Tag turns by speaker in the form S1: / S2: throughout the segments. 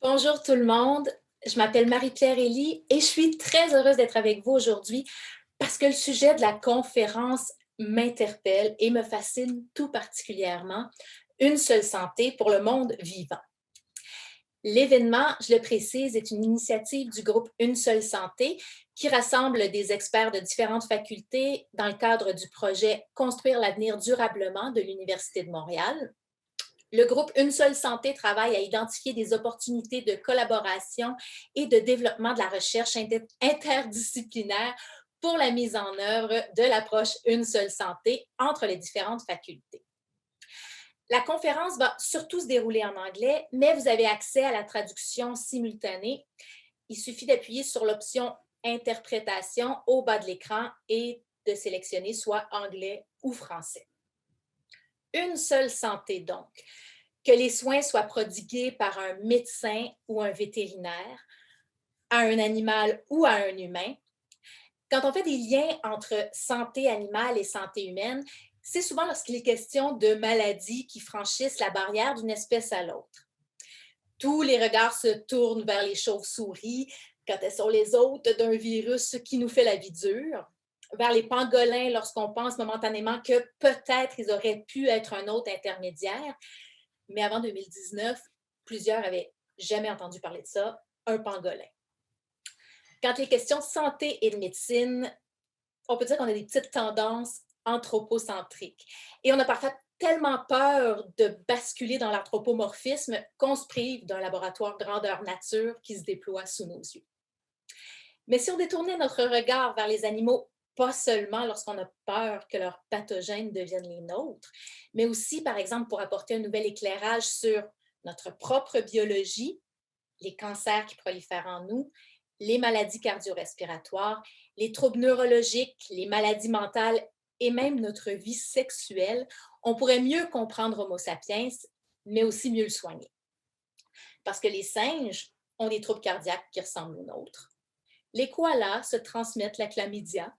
S1: Bonjour tout le monde, je m'appelle Marie-Pierre Elie et je suis très heureuse d'être avec vous aujourd'hui parce que le sujet de la conférence m'interpelle et me fascine tout particulièrement. Une seule santé pour le monde vivant. L'événement, je le précise, est une initiative du groupe Une seule santé qui rassemble des experts de différentes facultés dans le cadre du projet Construire l'avenir durablement de l'Université de Montréal. Le groupe Une seule santé travaille à identifier des opportunités de collaboration et de développement de la recherche interdisciplinaire pour la mise en œuvre de l'approche Une seule santé entre les différentes facultés. La conférence va surtout se dérouler en anglais, mais vous avez accès à la traduction simultanée. Il suffit d'appuyer sur l'option Interprétation au bas de l'écran et de sélectionner soit anglais ou français. Une seule santé donc, que les soins soient prodigués par un médecin ou un vétérinaire, à un animal ou à un humain. Quand on fait des liens entre santé animale et santé humaine, c'est souvent lorsqu'il est question de maladies qui franchissent la barrière d'une espèce à l'autre. Tous les regards se tournent vers les chauves-souris quand elles sont les hôtes d'un virus qui nous fait la vie dure, vers les pangolins lorsqu'on pense momentanément que peut-être ils auraient pu être un hôte intermédiaire, mais avant 2019, plusieurs avaient jamais entendu parler de ça, un pangolin. Quand les questions de santé et de médecine, on peut dire qu'on a des petites tendances anthropocentriques. Et on a parfois tellement peur de basculer dans l'anthropomorphisme qu'on se prive d'un laboratoire grandeur nature qui se déploie sous nos yeux. Mais si on détournait notre regard vers les animaux, pas seulement lorsqu'on a peur que leurs pathogènes deviennent les nôtres, mais aussi, par exemple, pour apporter un nouvel éclairage sur notre propre biologie, les cancers qui prolifèrent en nous, les maladies cardio-respiratoires, les troubles neurologiques, les maladies mentales et même notre vie sexuelle, on pourrait mieux comprendre Homo sapiens, mais aussi mieux le soigner. Parce que les singes ont des troubles cardiaques qui ressemblent aux nôtres. Les koalas se transmettent la chlamydia.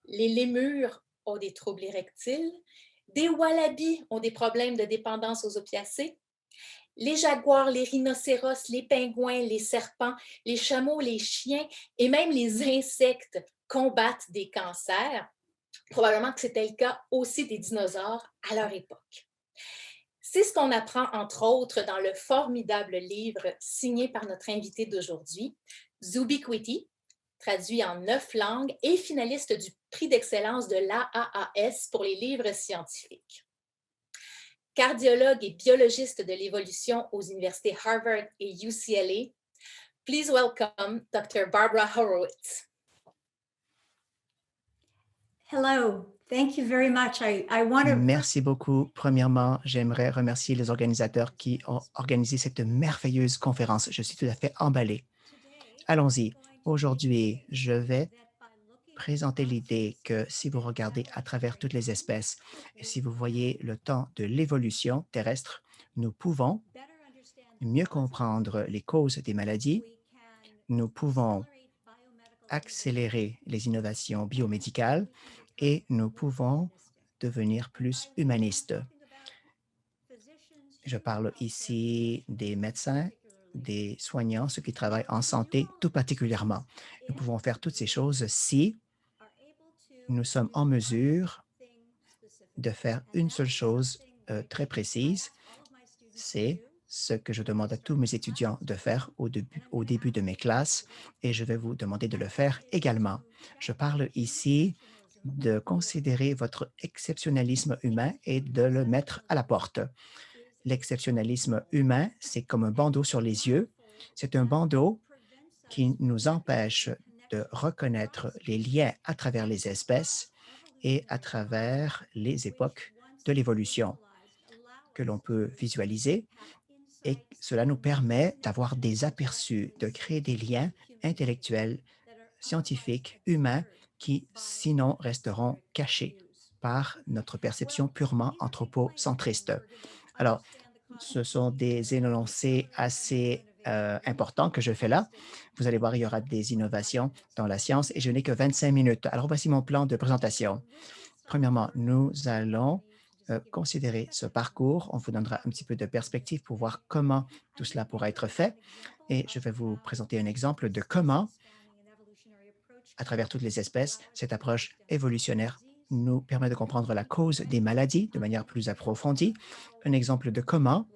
S1: Les lémurs ont des troubles érectiles. Des wallabis ont des problèmes de dépendance aux opiacés. Les jaguars, les rhinocéros, les pingouins, les serpents, les chameaux, les chiens et même les insectes combattent des cancers. Probablement que c'était le cas aussi des dinosaures à leur époque. C'est ce qu'on apprend, entre autres, dans le formidable livre signé par notre invité d'aujourd'hui, Zubiquity, traduit en 9 langues et finaliste du prix d'excellence de l'AAAS pour les livres scientifiques. Cardiologue et biologiste de l'évolution aux universités Harvard et UCLA, please welcome Dr. Barbara Horowitz.
S2: Hello, thank you very much. I want to...
S3: Merci beaucoup. Premièrement, j'aimerais remercier les organisateurs qui ont organisé cette merveilleuse conférence. Je suis tout à fait emballé. Allons-y. Aujourd'hui, je vais présenter l'idée que si vous regardez à travers toutes les espèces et si vous voyez le temps de l'évolution terrestre, nous pouvons mieux comprendre les causes des maladies, nous pouvons accélérer les innovations biomédicales et nous pouvons devenir plus humanistes. Je parle ici des médecins, des soignants, ceux qui travaillent en santé tout particulièrement. Nous pouvons faire toutes ces choses si nous sommes en mesure de faire une seule chose très précise, c'est ce que je demande à tous mes étudiants de faire au début de mes classes et je vais vous demander de le faire également. Je parle ici de considérer votre exceptionnalisme humain et de le mettre à la porte. L'exceptionnalisme humain, c'est comme un bandeau sur les yeux. C'est un bandeau qui nous empêche de reconnaître les liens à travers les espèces et à travers les époques de l'évolution que l'on peut visualiser. Et cela nous permet d'avoir des aperçus, de créer des liens intellectuels, scientifiques, humains, qui sinon resteront cachés par notre perception purement anthropocentriste. Alors, ce sont des énoncés assez importants que je fais là. Vous allez voir, il y aura des innovations dans la science et je n'ai que 25 minutes. Alors, voici mon plan de présentation. Premièrement, nous allons considérer ce parcours. On vous donnera un petit peu de perspective pour voir comment tout cela pourra être fait. Et je vais vous présenter un exemple de comment, à travers toutes les espèces, cette approche évolutionnaire nous permet de comprendre la cause des maladies de manière plus approfondie. Un exemple de comment,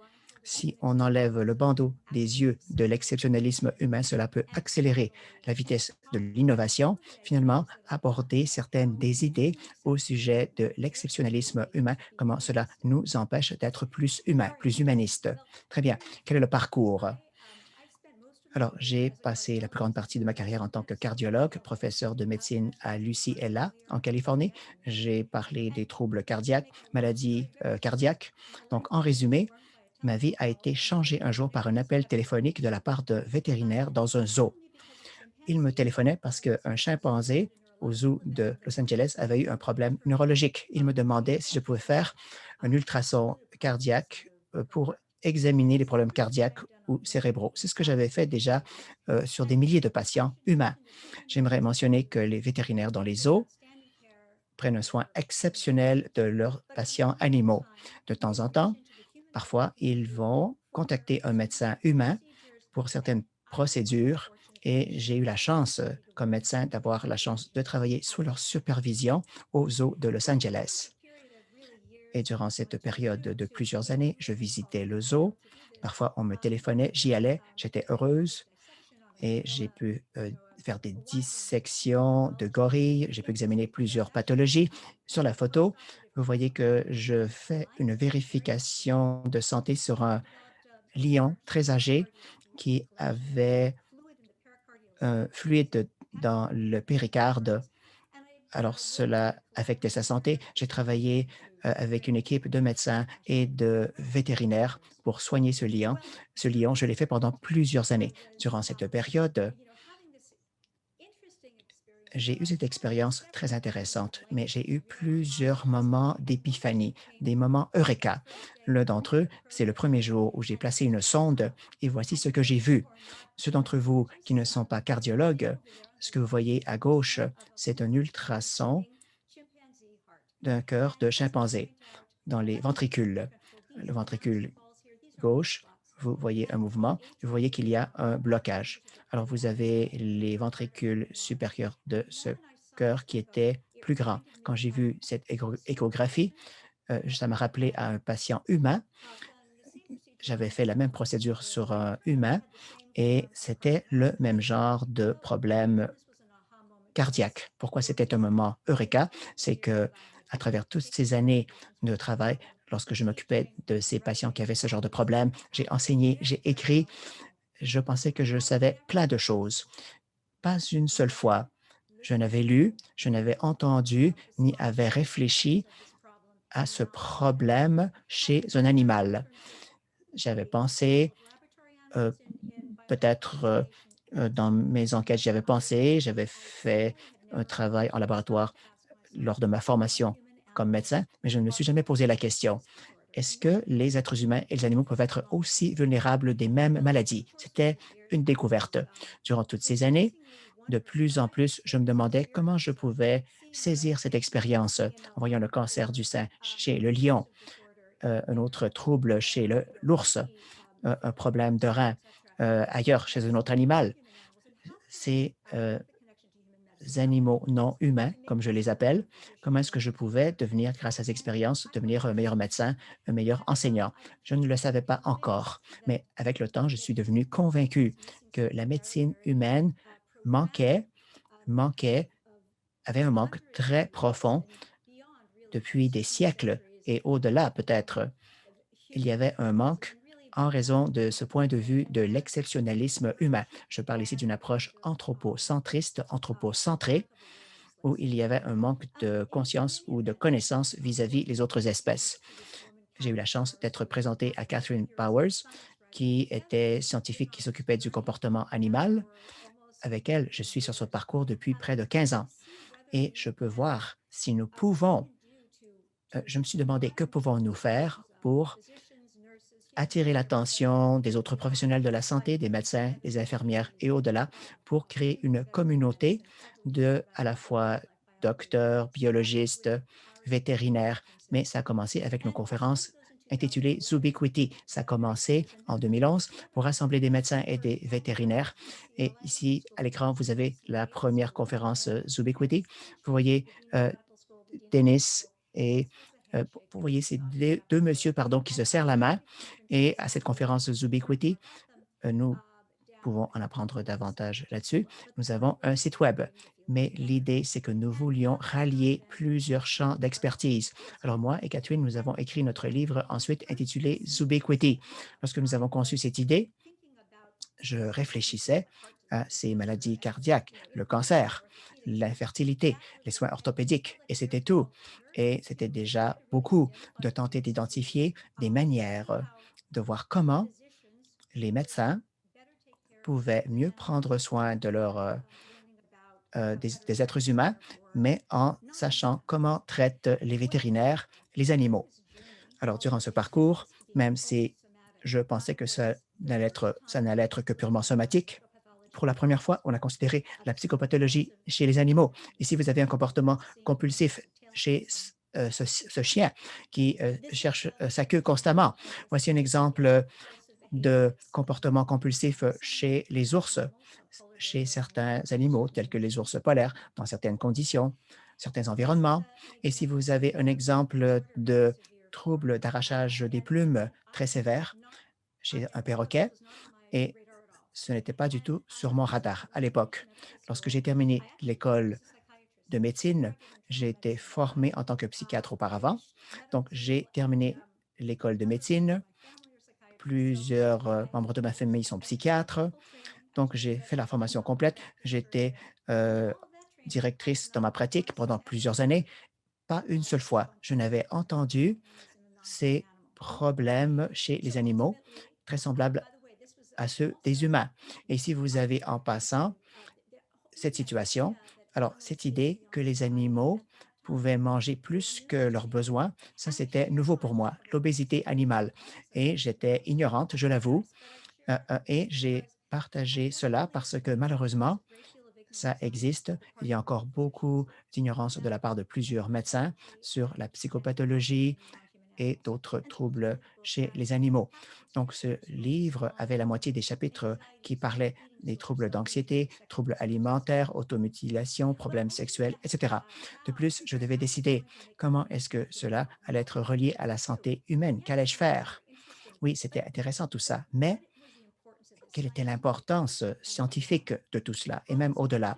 S3: si on enlève le bandeau des yeux de l'exceptionnalisme humain, cela peut accélérer la vitesse de l'innovation, finalement aborder certaines des idées au sujet de l'exceptionnalisme humain, comment cela nous empêche d'être plus humains, plus humanistes. Très bien. Quel est le parcours? Alors, j'ai passé la plus grande partie de ma carrière en tant que cardiologue, professeur de médecine à l'UCLA en Californie. J'ai parlé des troubles cardiaques, maladies cardiaques. Donc, en résumé, ma vie a été changée un jour par un appel téléphonique de la part de vétérinaires dans un zoo. Ils me téléphonaient parce qu'un chimpanzé au zoo de Los Angeles avait eu un problème neurologique. Il me demandait si je pouvais faire un ultrason cardiaque pour examiner les problèmes cardiaques ou cérébraux. C'est ce que j'avais fait déjà sur des milliers de patients humains. J'aimerais mentionner que les vétérinaires dans les zoos prennent un soin exceptionnel de leurs patients animaux. De temps en temps, parfois, ils vont contacter un médecin humain pour certaines procédures et j'ai eu la chance, comme médecin, d'avoir la chance de travailler sous leur supervision au zoo de Los Angeles. Et durant cette période de plusieurs années, je visitais le zoo. Parfois, on me téléphonait, j'y allais, j'étais heureuse et j'ai pu faire des dissections de gorilles, j'ai pu examiner plusieurs pathologies. Sur la photo, vous voyez que je fais une vérification de santé sur un lion très âgé qui avait un fluide dans le péricarde. Alors, cela affectait sa santé. J'ai travaillé avec une équipe de médecins et de vétérinaires pour soigner ce lion. Ce lion, je l'ai fait pendant plusieurs années. Durant cette période, j'ai eu cette expérience très intéressante, mais j'ai eu plusieurs moments d'épiphanie, des moments eureka. L'un d'entre eux, c'est le premier jour où j'ai placé une sonde et voici ce que j'ai vu. Ceux d'entre vous qui ne sont pas cardiologues, ce que vous voyez à gauche, c'est un ultrason d'un cœur de chimpanzé dans les ventricules. Le ventricule gauche, vous voyez un mouvement, vous voyez qu'il y a un blocage. Alors, vous avez les ventricules supérieurs de ce cœur qui étaient plus grands. Quand j'ai vu cette échographie, ça m'a rappelé à un patient humain. J'avais fait la même procédure sur un humain et c'était le même genre de problème cardiaque. Pourquoi c'était un moment eureka? C'est que à travers toutes ces années de travail, lorsque je m'occupais de ces patients qui avaient ce genre de problème, j'ai enseigné, j'ai écrit, je pensais que je savais plein de choses. Pas une seule fois, je n'avais lu, je n'avais entendu, ni avait réfléchi à ce problème chez un animal. J'avais pensé, euh, peut-être dans mes enquêtes, j'y avais pensé, j'avais fait un travail en laboratoire lors de ma formation comme médecin, mais je ne me suis jamais posé la question. Est-ce que les êtres humains et les animaux peuvent être aussi vulnérables des mêmes maladies? C'était une découverte. Durant toutes ces années, de plus en plus, je me demandais comment je pouvais saisir cette expérience en voyant le cancer du sein chez le lion, un autre trouble chez l'ours, un problème de rein ailleurs chez un autre animal. Ces animaux non humains, comme je les appelle, comment est-ce que je pouvais devenir, grâce à ces expériences, devenir un meilleur médecin, un meilleur enseignant? Je ne le savais pas encore, mais avec le temps, je suis devenu convaincu que la médecine humaine manquait, manquait, avait un manque très profond depuis des siècles et au-delà peut-être. Il y avait un manque en raison de ce point de vue de l'exceptionnalisme humain. Je parle ici d'une approche anthropocentriste, anthropocentrée, où il y avait un manque de conscience ou de connaissance vis-à-vis les autres espèces. J'ai eu la chance d'être présenté à Catherine Powers, qui était scientifique qui s'occupait du comportement animal. Avec elle, je suis sur ce parcours depuis près de 15 ans et je peux voir si nous pouvons, je me suis demandé que pouvons-nous faire pour attirer l'attention des autres professionnels de la santé, des médecins, des infirmières et au-delà, pour créer une communauté de à la fois docteurs, biologistes, vétérinaires mais ça a commencé avec nos conférences intitulées Zubiquity. Ça a commencé en 2011 pour rassembler des médecins et des vétérinaires. Et ici, à l'écran, vous avez la première conférence Zubiquity. Vous voyez Dennis et vous voyez ces deux messieurs pardon, qui se serrent la main. Et à cette conférence Zubiquity, nous pouvons en apprendre davantage là-dessus. Nous avons un site web, mais l'idée, c'est que nous voulions rallier plusieurs champs d'expertise. Alors moi et Catherine, nous avons écrit notre livre ensuite intitulé Zubiquity. Lorsque nous avons conçu cette idée, je réfléchissais à ces maladies cardiaques, le cancer, l'infertilité, les soins orthopédiques, et c'était tout. Et c'était déjà beaucoup de tenter d'identifier des manières de voir comment les médecins pouvaient mieux prendre soin de des êtres humains, mais en sachant comment traitent les vétérinaires les animaux. Alors, durant ce parcours, même si je pensais que ça n'allait être que purement somatique, pour la première fois, on a considéré la psychopathologie chez les animaux. Et si vous avez un comportement compulsif chez ce chien qui cherche sa queue constamment, voici un exemple de comportement compulsif chez les ours, chez certains animaux tels que les ours polaires, dans certaines conditions, certains environnements. Et si vous avez un exemple de trouble d'arrachage des plumes très sévère chez un perroquet, et ce n'était pas du tout sur mon radar à l'époque. Lorsque j'ai terminé l'école de médecine, j'ai été formé en tant que psychiatre auparavant. Donc, j'ai terminé l'école de médecine. Plusieurs membres de ma famille sont psychiatres. Donc, j'ai fait la formation complète. J'étais directrice dans ma pratique pendant plusieurs années. Pas une seule fois, je n'avais entendu ces problèmes chez les animaux, très semblables à ceux des humains. Et si vous avez en passant cette situation, alors cette idée que les animaux pouvaient manger plus que leurs besoins, ça c'était nouveau pour moi, l'obésité animale. Et j'étais ignorante, je l'avoue, et j'ai partagé cela parce que malheureusement, ça existe. Il y a encore beaucoup d'ignorance de la part de plusieurs médecins sur la psychopathologie et d'autres troubles chez les animaux. Donc, ce livre avait la moitié des chapitres qui parlaient des troubles d'anxiété, troubles alimentaires, automutilation, problèmes sexuels, etc. De plus, je devais décider comment est-ce que cela allait être relié à la santé humaine. Qu'allais-je faire? Oui, c'était intéressant tout ça, mais quelle était l'importance scientifique de tout cela et même au-delà?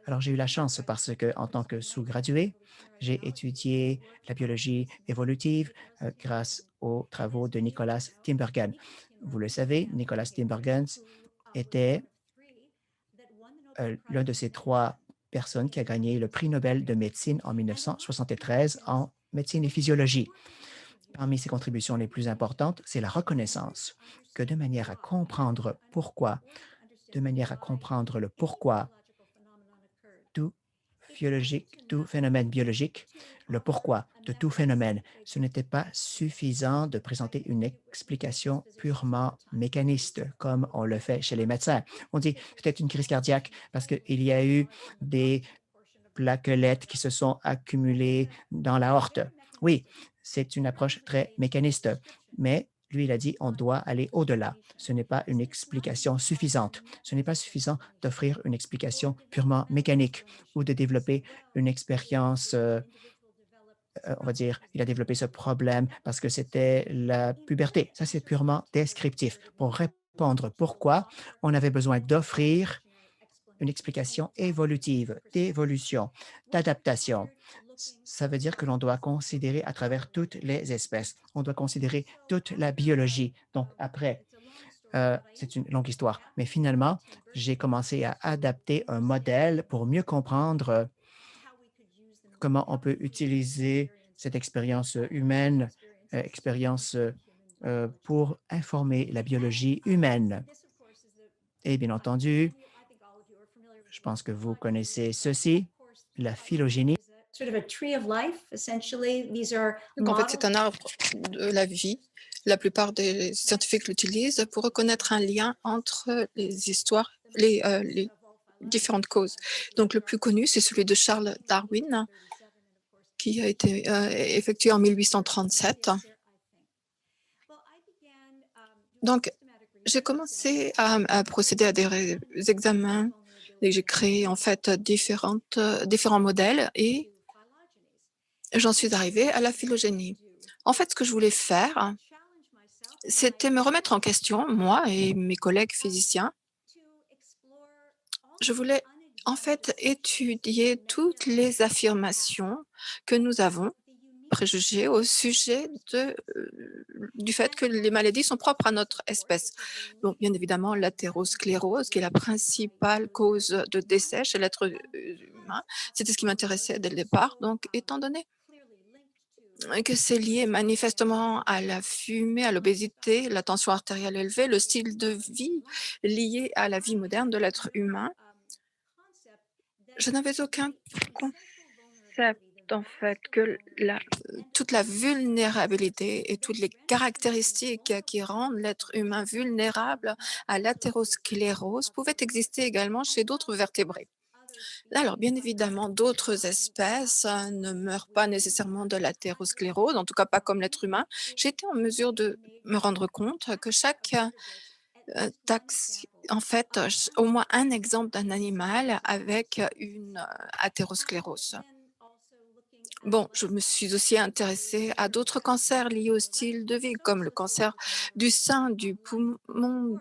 S3: Alors, j'ai eu la chance parce que, en tant que sous-gradué, j'ai étudié la biologie évolutive grâce aux travaux de Nicolas Tinbergen. Vous le savez, Nicolas Tinbergen était l'un de ces trois personnes qui a gagné le prix Nobel de médecine en 1973 en médecine et physiologie. Parmi ses contributions les plus importantes, c'est la reconnaissance que de manière à comprendre le pourquoi tout tout phénomène biologique, le pourquoi de tout phénomène. Ce n'était pas suffisant de présenter une explication purement mécaniste, comme on le fait chez les médecins. On dit c'était une crise cardiaque parce qu'il y a eu des plaquelettes qui se sont accumulées dans l'aorte. Oui, c'est une approche très mécaniste, mais lui, il a dit on doit aller au-delà. Ce n'est pas une explication suffisante. Ce n'est pas suffisant d'offrir une explication purement mécanique ou de développer une expérience, on va dire, il a développé ce problème parce que c'était la puberté. Ça, c'est purement descriptif. Pour répondre pourquoi, on avait besoin d'offrir une explication évolutive, d'évolution, d'adaptation. Ça veut dire que l'on doit considérer à travers toutes les espèces. On doit considérer toute la biologie. Donc, après, c'est une longue histoire. Mais finalement, j'ai commencé à adapter un modèle pour mieux comprendre comment on peut utiliser cette expérience humaine, expérience pour informer la biologie humaine. Et bien entendu, je pense que vous connaissez ceci, la phylogénie.
S2: Sort of a tree of life, essentially. These are
S4: Donc en fait, c'est
S2: models.
S4: un arbre de la vie. La plupart des scientifiques l'utilisent pour reconnaître un lien entre les histoires, les différentes causes. Donc le plus connu, c'est celui de Charles Darwin, qui a été effectué en 1837. Donc, j'ai commencé à procéder à des examens et j'ai créé en fait différents modèles et j'en suis arrivée à la phylogénie. En fait, ce que je voulais faire, c'était me remettre en question, moi et mes collègues physiciens. Je voulais en fait étudier toutes les affirmations que nous avons, préjugés au sujet du fait que les maladies sont propres à notre espèce. Donc, bien évidemment, l'athérosclérose, qui est la principale cause de décès chez l'être humain, c'était ce qui m'intéressait dès le départ. Donc, étant donné que c'est lié manifestement à la fumée, à l'obésité, la tension artérielle élevée, le style de vie lié à la vie moderne de l'être humain, je n'avais aucun concept en fait que toute la vulnérabilité et toutes les caractéristiques qui rendent l'être humain vulnérable à l'athérosclérose pouvaient exister également chez d'autres vertébrés. Alors, bien évidemment, d'autres espèces ne meurent pas nécessairement de l'athérosclérose, en tout cas pas comme l'être humain. J'ai été en mesure de me rendre compte que chaque en fait, au moins un exemple d'un animal avec une athérosclérose. Bon, je me suis aussi intéressée à d'autres cancers liés au style de vie, comme le cancer du sein, du poumon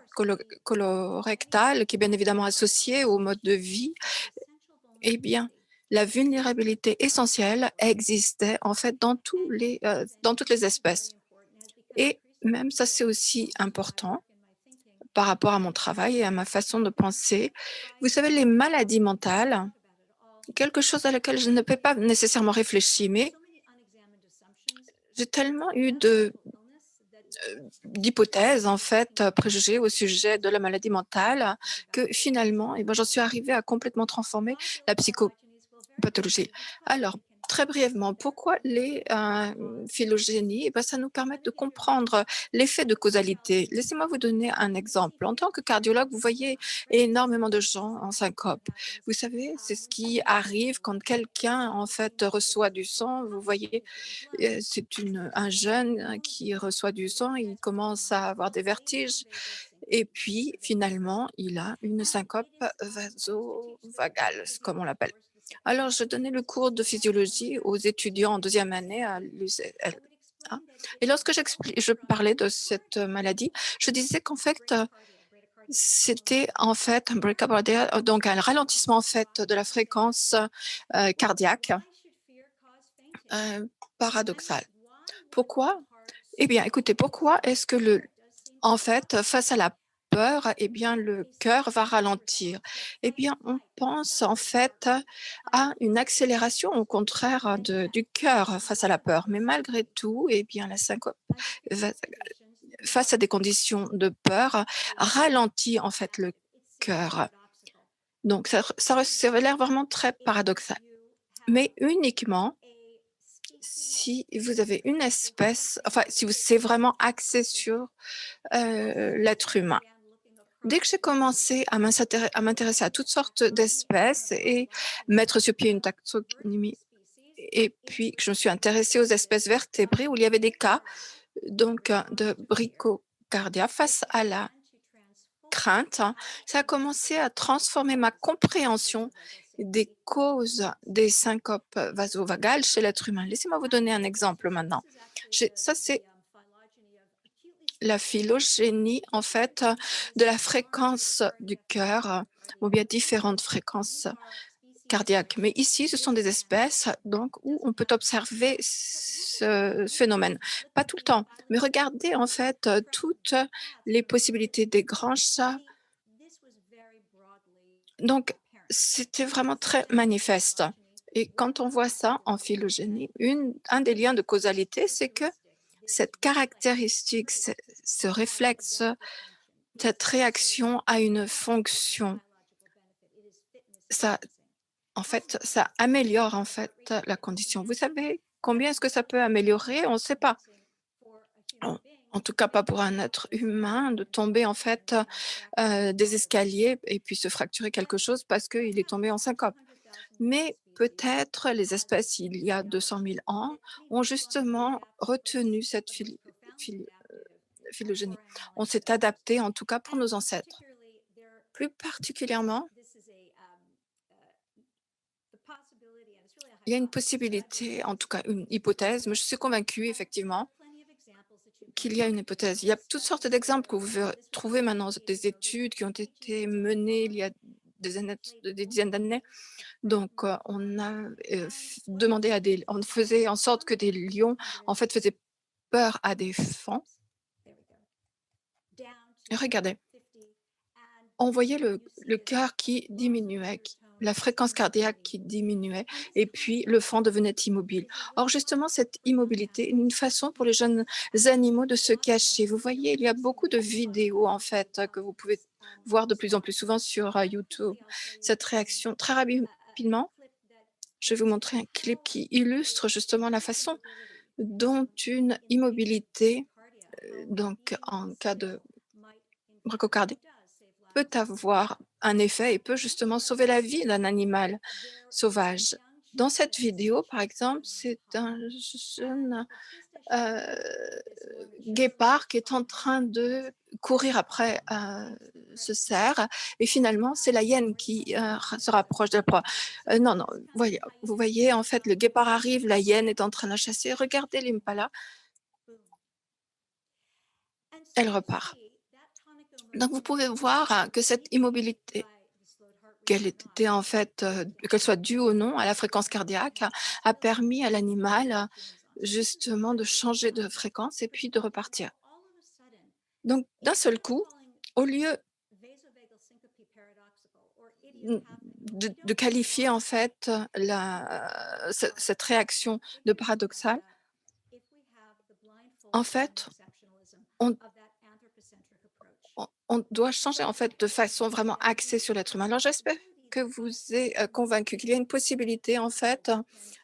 S4: colorectal, qui est bien évidemment associé au mode de vie. Eh bien, la vulnérabilité essentielle existait en fait dans toutes les espèces. Et même ça, c'est aussi important par rapport à mon travail et à ma façon de penser. Vous savez, les maladies mentales, quelque chose à laquelle je ne peux pas nécessairement réfléchir, mais j'ai tellement eu d'hypothèses, en fait, préjugés au sujet de la maladie mentale, que finalement, eh ben, j'en suis arrivée à complètement transformer la psychopathologie. Alors, très brièvement, pourquoi les phylogénies? Eh ben, ça nous permet de comprendre l'effet de causalité. Laissez-moi vous donner un exemple. En tant que cardiologue, vous voyez énormément de gens en syncope. Vous savez, c'est ce qui arrive quand quelqu'un, en fait, reçoit du sang. Vous voyez, c'est un jeune qui reçoit du sang, il commence à avoir des vertiges et puis finalement, il a une syncope vasovagale, comme on l'appelle. Alors, je donnais le cours de physiologie aux étudiants en deuxième année à l'UCL. Et lorsque je parlais de cette maladie, je disais qu'en fait, c'était en fait un bradycardia, donc un ralentissement en fait de la fréquence cardiaque paradoxal. Pourquoi? Eh bien, écoutez, pourquoi est-ce que en fait, face à la peur, eh bien, le cœur va ralentir? Eh bien, on pense en fait à une accélération au contraire du cœur face à la peur. Mais malgré tout, eh bien, la syncope va- face à des conditions de peur ralentit en fait le cœur. Donc, ça a l'air vraiment très paradoxal. Mais uniquement si vous avez une espèce, enfin, si c'est vraiment axé sur l'être humain. Dès que j'ai commencé à m'intéresser à toutes sortes d'espèces et mettre sur pied une taxonomie, et puis que je me suis intéressée aux espèces vertébrées où il y avait des cas donc de brichardia face à la crainte, ça a commencé à transformer ma compréhension des causes des syncopes vasovagales chez l'être humain. Laissez-moi vous donner un exemple maintenant. Ça, c'est la phylogénie, en fait, de la fréquence du cœur, ou bien différentes fréquences cardiaques. Mais ici, ce sont des espèces donc, où on peut observer ce phénomène. Pas tout le temps, mais regardez en fait toutes les possibilités des grands chats. Donc, c'était vraiment très manifeste. Et quand on voit ça en phylogénie, un des liens de causalité, c'est que cette caractéristique, ce réflexe, cette réaction a une fonction. Ça, en fait, ça améliore en fait la condition. Vous savez combien est-ce que ça peut améliorer? On ne sait pas. En, en tout cas, pas pour un être humain de tomber en fait des escaliers et puis se fracturer quelque chose parce qu'il est tombé en syncope. Mais peut-être les espèces, il y a 200 000 ans, ont justement retenu cette phylogénie. On s'est adapté, en tout cas pour nos ancêtres. Plus particulièrement, il y a une possibilité, en tout cas une hypothèse, mais je suis convaincue effectivement qu'il y a une hypothèse. Il y a toutes sortes d'exemples que vous verrez trouver maintenant, des études qui ont été menées il y a des dizaines d'années. Donc, on a demandé on faisait en sorte que des lions, en fait, faisaient peur à des faons. Et regardez, on voyait le cœur qui diminuait, la fréquence cardiaque qui diminuait, et puis le faon devenait immobile. Or, justement, cette immobilité est une façon pour les jeunes animaux de se cacher. Vous voyez, il y a beaucoup de vidéos, en fait, que vous pouvez voir de plus en plus souvent sur YouTube. Cette réaction, très rapidement, je vais vous montrer un clip qui illustre justement la façon dont une immobilité, donc en cas de bracocardie, peut avoir un effet et peut justement sauver la vie d'un animal sauvage. Dans cette vidéo, par exemple, c'est un jeune guépard qui est en train de courir après ce cerf et finalement, c'est la hyène qui se rapproche de la proie. Non, non, vous voyez, en fait, le guépard arrive, la hyène est en train de la chasser. Regardez l'impala, elle repart. Donc, vous pouvez voir que cette immobilité, qu'elle était en fait, qu'elle soit due ou non à la fréquence cardiaque, a permis à l'animal justement de changer de fréquence et puis de repartir. Donc, d'un seul coup, au lieu de qualifier en fait cette réaction de paradoxale, en fait, on, on doit changer en fait de façon vraiment axée sur l'être humain. Alors, j'espère que vous êtes convaincu qu'il y a une possibilité en fait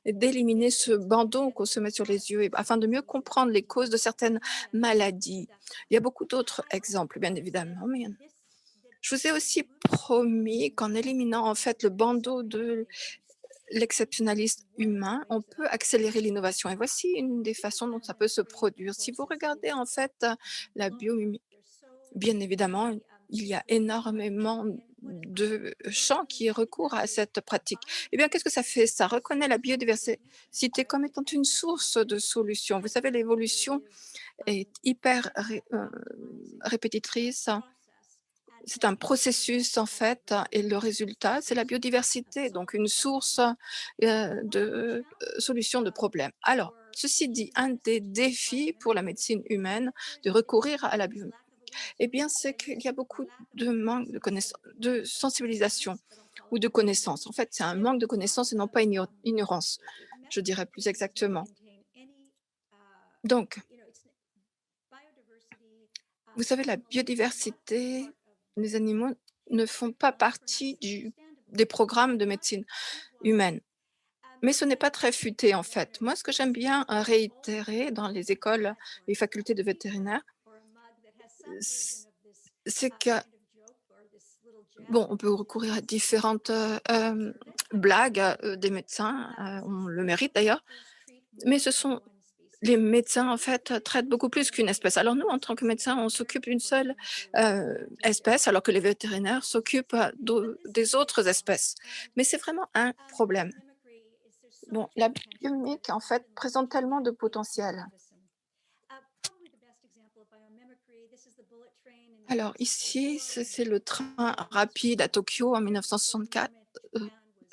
S4: d'éliminer ce bandeau qu'on se met sur les yeux afin de mieux comprendre les causes de certaines maladies. Il y a beaucoup d'autres exemples, bien évidemment, mais je vous ai aussi promis qu'en éliminant en fait le bandeau de l'exceptionnalisme humain, on peut accélérer l'innovation. Et voici une des façons dont ça peut se produire. Si vous regardez en fait la biomimie, bien évidemment, il y a énormément de champs qui recourent à cette pratique. Eh bien, qu'est-ce que ça fait? Ça reconnaît la biodiversité comme étant une source de solutions. Vous savez, l'évolution est hyper répétitrice. C'est un processus en fait, et le résultat, c'est la biodiversité, donc une source de solution de problèmes. Alors, ceci dit, un des défis pour la médecine humaine de recourir à la biomimie, eh bien, c'est qu'il y a beaucoup de manque de connaissances, de sensibilisation ou de connaissances. En fait, c'est un manque de connaissances et non pas ignorance, je dirais plus exactement. Donc, vous savez, la biodiversité, les animaux ne font pas partie des programmes de médecine humaine. Mais ce n'est pas très futé, en fait. Moi, ce que j'aime bien réitérer dans les écoles, les facultés de vétérinaire, c- c'est que, bon, on peut recourir à différentes blagues des médecins, on le mérite d'ailleurs, mais ce sont les médecins, en fait, traitent beaucoup plus qu'une espèce. Alors nous, en tant que médecins, on s'occupe d'une seule espèce, alors que les vétérinaires s'occupent des autres espèces. Mais c'est vraiment un problème. Bon, la biomimique, en fait, présente tellement de potentiel. Alors ici, c'est le train rapide à Tokyo en 1964.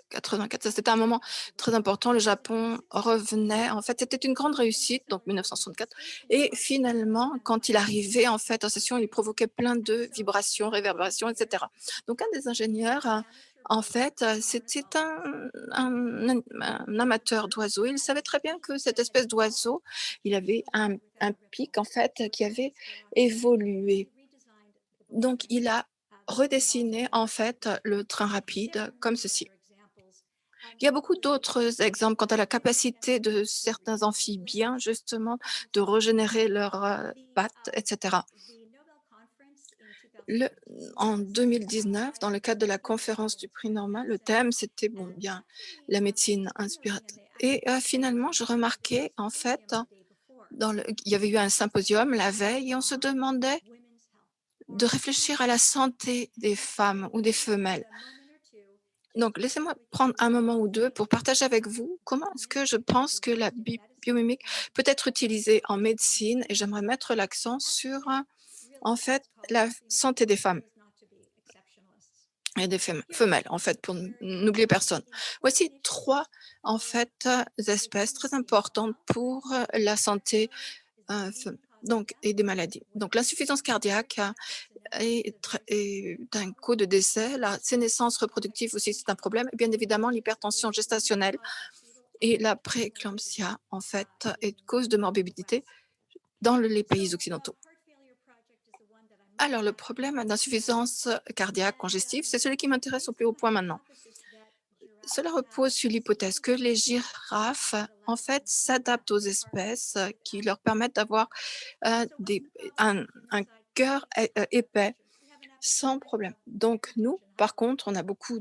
S4: 84, ça c'était un moment très important. Le Japon revenait. En fait, c'était une grande réussite, donc 1964. Et finalement, quand il arrivait en fait en session, il provoquait plein de vibrations, réverbérations, etc. Donc, un des ingénieurs, en fait, c'était un amateur d'oiseaux. Il savait très bien que cette espèce d'oiseau, il avait un pic en fait qui avait évolué. Donc, il a redessiné en fait le train rapide comme ceci. Il y a beaucoup d'autres exemples quant à la capacité de certains amphibiens, justement, de régénérer leurs pattes, etc. Le En 2019, dans le cadre de la conférence du prix Normal, le thème, c'était, bon, bien, la médecine inspiratrice et finalement, je remarquais, en fait, il y avait eu un symposium la veille et on se demandait de réfléchir à la santé des femmes ou des femelles. Donc, laissez-moi prendre un moment ou 2 pour partager avec vous comment est-ce que je pense que la biomimique peut être utilisée en médecine et j'aimerais mettre l'accent sur, en fait, la santé des femmes et des femelles, en fait, pour n'oublier personne. Voici 3, en fait, espèces très importantes pour, la santé, donc et des maladies. Donc l'insuffisance cardiaque est un coût de décès, la sénescence reproductive aussi, c'est un problème et bien évidemment l'hypertension gestationnelle et la prééclampsia, en fait, est cause de morbidité dans les pays occidentaux. Alors le problème d'insuffisance cardiaque congestive, c'est celui qui m'intéresse au plus haut point maintenant. Cela repose sur l'hypothèse que les girafes, en fait, s'adaptent aux espèces qui leur permettent d'avoir des un cœur épais sans problème. Donc nous, par contre, on a beaucoup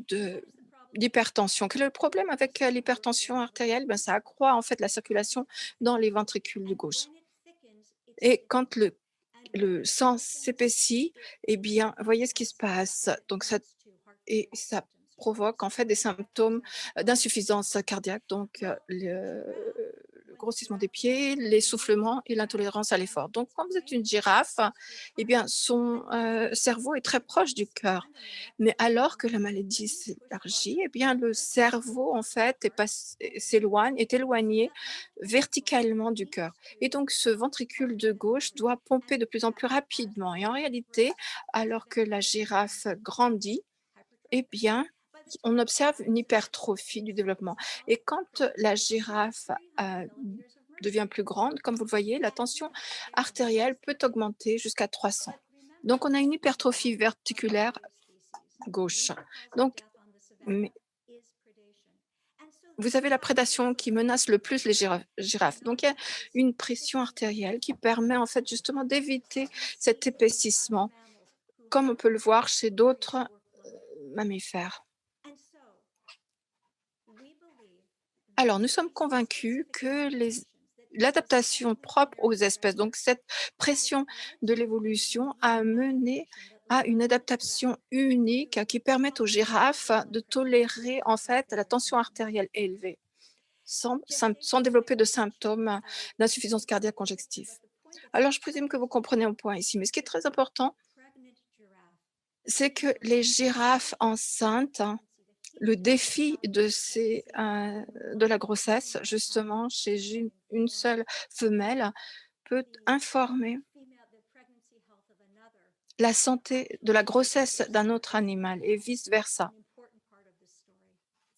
S4: d'hypertension. Quel est le problème avec, l'hypertension artérielle? Ben, ça accroît, en fait, la circulation dans les ventricules de gauche et quand le sang s'épaissit, eh bien, voyez ce qui se passe. Donc ça provoque en fait des symptômes, d'insuffisance cardiaque, donc le grossissement des pieds, l'essoufflement et l'intolérance à l'effort. Donc quand vous êtes une girafe, eh bien son, cerveau est très proche du cœur. Mais alors que la maladie s'élargit, eh bien le cerveau en fait est éloigné verticalement du cœur et donc ce ventricule de gauche doit pomper de plus en plus rapidement et en réalité, alors que la girafe grandit, eh bien, on observe une hypertrophie du développement et quand la girafe, devient plus grande, comme vous le voyez, la tension artérielle peut augmenter jusqu'à 300. Donc on a une hypertrophie verticulaire gauche. Donc mais vous avez la prédation qui menace le plus les girafes. Donc il y a une pression artérielle qui permet en fait justement d'éviter cet épaississement, comme on peut le voir chez d'autres, mammifères. Alors, nous sommes convaincus que l'adaptation propre aux espèces, donc cette pression de l'évolution a mené à une adaptation unique qui permette aux girafes de tolérer en fait la tension artérielle élevée sans développer de symptômes d'insuffisance cardiaque congestive. Alors, je présume que vous comprenez mon point ici, mais ce qui est très important, c'est que les girafes enceintes, le défi de la grossesse, justement, chez une seule femelle, peut informer la santé de la grossesse d'un autre animal et vice versa.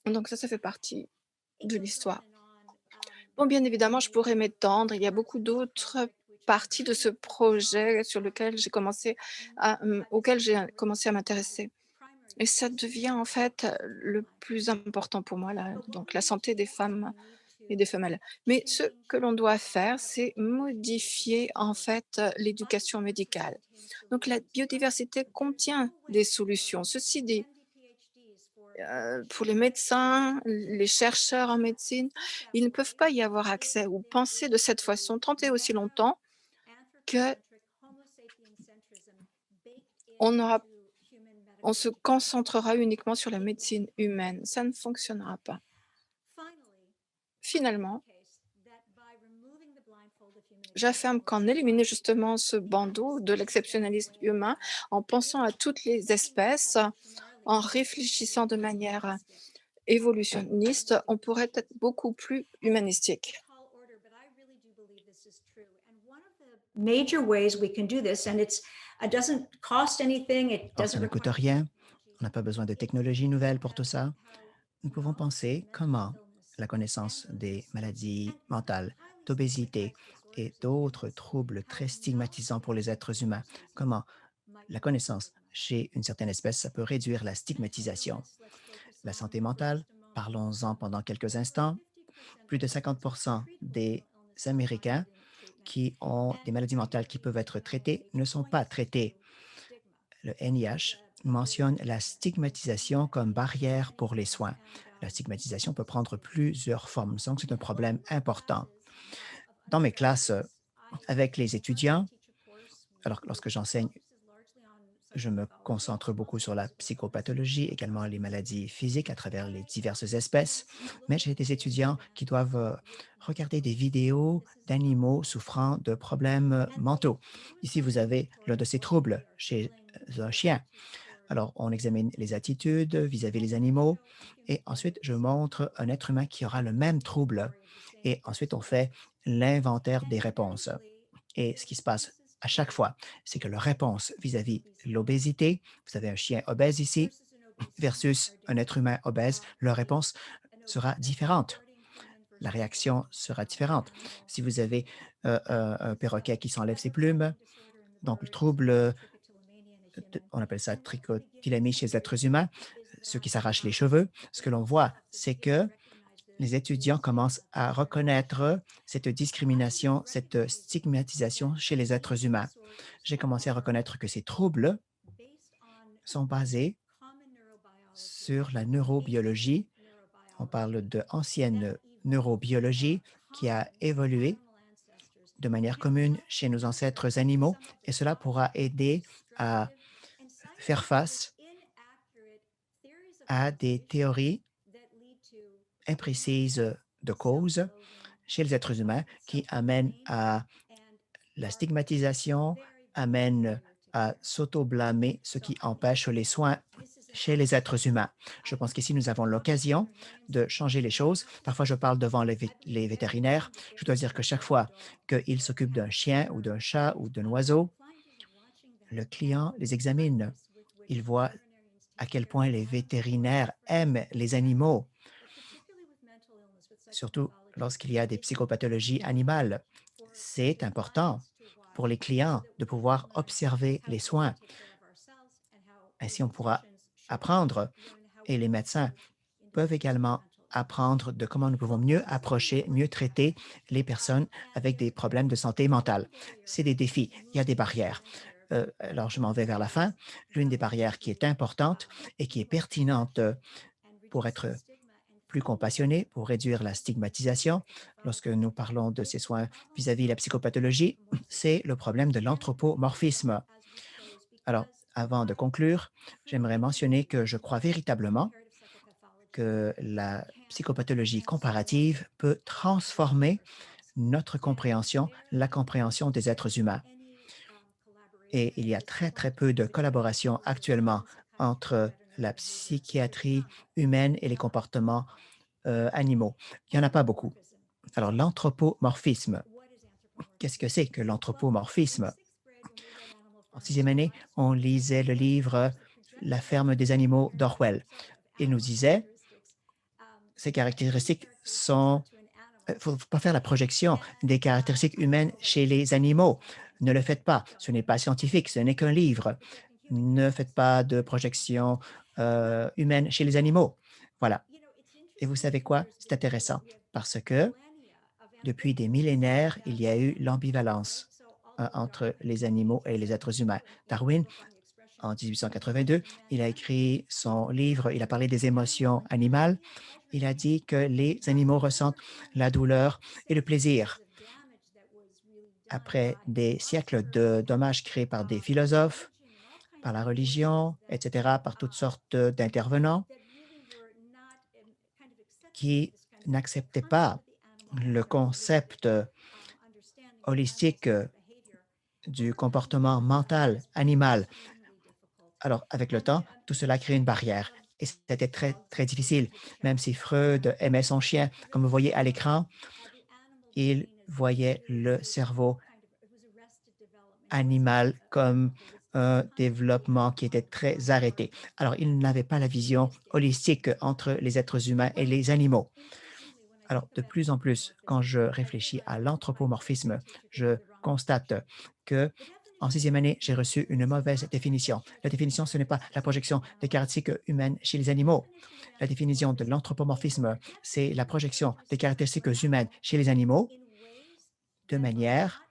S4: Donc ça fait partie de l'histoire. Bon, bien évidemment, je pourrais m'étendre. Il y a beaucoup d'autres parties de ce projet auquel j'ai commencé à m'intéresser. Et ça devient en fait le plus important pour moi, donc la santé des femmes et des femelles. Mais ce que l'on doit faire, c'est modifier en fait l'éducation médicale. Donc la biodiversité contient des solutions. Ceci dit, pour les médecins, les chercheurs en médecine, ils ne peuvent pas y avoir accès ou penser de cette façon, tant et aussi longtemps que on aura on se concentrera uniquement sur la médecine humaine. Ça ne fonctionnera pas. Finalement, j'affirme qu'en éliminant justement ce bandeau de l'exceptionnalisme humain, en pensant à toutes les espèces, en réfléchissant de manière évolutionniste, on pourrait être beaucoup plus humanistique.
S2: Major ways we can do this, and it doesn't cost anything. It
S3: Or, ça
S2: doesn't
S3: ne coûte
S2: require
S3: rien, on n'a pas besoin de technologies nouvelles pour tout ça. Nous pouvons penser comment la connaissance des maladies mentales, d'obésité et d'autres troubles très stigmatisants pour les êtres humains, comment la connaissance chez une certaine espèce, ça peut réduire la stigmatisation. La santé mentale, parlons-en pendant quelques instants. Plus de 50% des Américains qui ont des maladies mentales qui peuvent être traitées ne sont pas traités. Le NIH mentionne la stigmatisation comme barrière pour les soins. La stigmatisation peut prendre plusieurs formes, donc c'est un problème important. Dans mes classes avec les étudiants, alors lorsque j'enseigne, je me concentre beaucoup sur la psychopathologie, également les maladies physiques à travers les diverses espèces, mais j'ai des étudiants qui doivent regarder des vidéos d'animaux souffrant de problèmes mentaux. Ici, vous avez l'un de ces troubles chez un chien. Alors, on examine les attitudes vis-à-vis les animaux et ensuite, je montre un être humain qui aura le même trouble et ensuite, on fait l'inventaire des réponses. Et ce qui se passe à chaque fois, c'est que la réponse vis-à-vis l'obésité, vous avez un chien obèse ici versus un être humain obèse, leur réponse sera différente. La réaction sera différente. Si vous avez un perroquet qui s'enlève ses plumes, donc le trouble, on appelle ça trichotillomie chez les êtres humains, ceux qui s'arrachent les cheveux, ce que l'on voit, c'est que les étudiants commencent à reconnaître cette discrimination, cette stigmatisation chez les êtres humains. J'ai commencé à reconnaître que ces troubles sont basés sur la neurobiologie. On parle de ancienne neurobiologie qui a évolué de manière commune chez nos ancêtres animaux et cela pourra aider à faire face à des théories imprécises de cause chez les êtres humains qui amènent à la stigmatisation, amènent à s'auto-blâmer, ce qui empêche les soins chez les êtres humains. Je pense qu'ici, nous avons l'occasion de changer les choses. Parfois, je parle devant les vétérinaires. Je dois dire que chaque fois qu'ils s'occupent d'un chien ou d'un chat ou d'un oiseau, le client les examine. Il voit à quel point les vétérinaires aiment les animaux, surtout lorsqu'il y a des psychopathologies animales. C'est important pour les clients de pouvoir observer les soins. Ainsi, on pourra apprendre et les médecins peuvent également apprendre de comment nous pouvons mieux approcher, mieux traiter les personnes avec des problèmes de santé mentale. C'est des défis, il y a des barrières. Alors, je m'en vais vers la fin. L'une des barrières qui est importante et qui est pertinente pour être plus compassionné, pour réduire la stigmatisation, lorsque nous parlons de ces soins vis-à-vis la psychopathologie, c'est le problème de l'anthropomorphisme. Alors, avant de conclure, j'aimerais mentionner que je crois véritablement que la psychopathologie comparative peut transformer notre compréhension, la compréhension des êtres humains. Et il y a très, très peu de collaboration actuellement entre la psychiatrie humaine et les comportements animaux. Il n'y en a pas beaucoup. Alors, l'anthropomorphisme, qu'est-ce que c'est que l'anthropomorphisme? En sixième année, on lisait le livre La ferme des animaux d'Orwell. Il nous disait, ces caractéristiques sont... Il ne faut pas faire la projection des caractéristiques humaines chez les animaux. Ne le faites pas. Ce n'est pas scientifique, ce n'est qu'un livre. Ne faites pas de projection humaine chez les animaux. Voilà. Et vous savez quoi? C'est intéressant parce que depuis des millénaires, il y a eu l'ambivalence entre les animaux et les êtres humains. Darwin, en 1882, il a écrit son livre, il a parlé des émotions animales. Il a dit que les animaux ressentent la douleur et le plaisir. Après des siècles de dommages créés par des philosophes, par la religion, etc., par toutes sortes d'intervenants qui n'acceptaient pas le concept holistique du comportement mental animal. Alors, avec le temps, tout cela crée une barrière et c'était très, très difficile. Même si Freud aimait son chien, comme vous voyez à l'écran, il voyait le cerveau animal comme un développement qui était très arrêté. Alors, il n'avait pas la vision holistique entre les êtres humains et les animaux. Alors, de plus en plus, quand je réfléchis à l'anthropomorphisme, je constate que en sixième année, j'ai reçu une mauvaise définition. La définition, ce n'est pas la projection des caractéristiques humaines chez les animaux. La définition de l'anthropomorphisme, c'est la projection des caractéristiques humaines chez les animaux de manière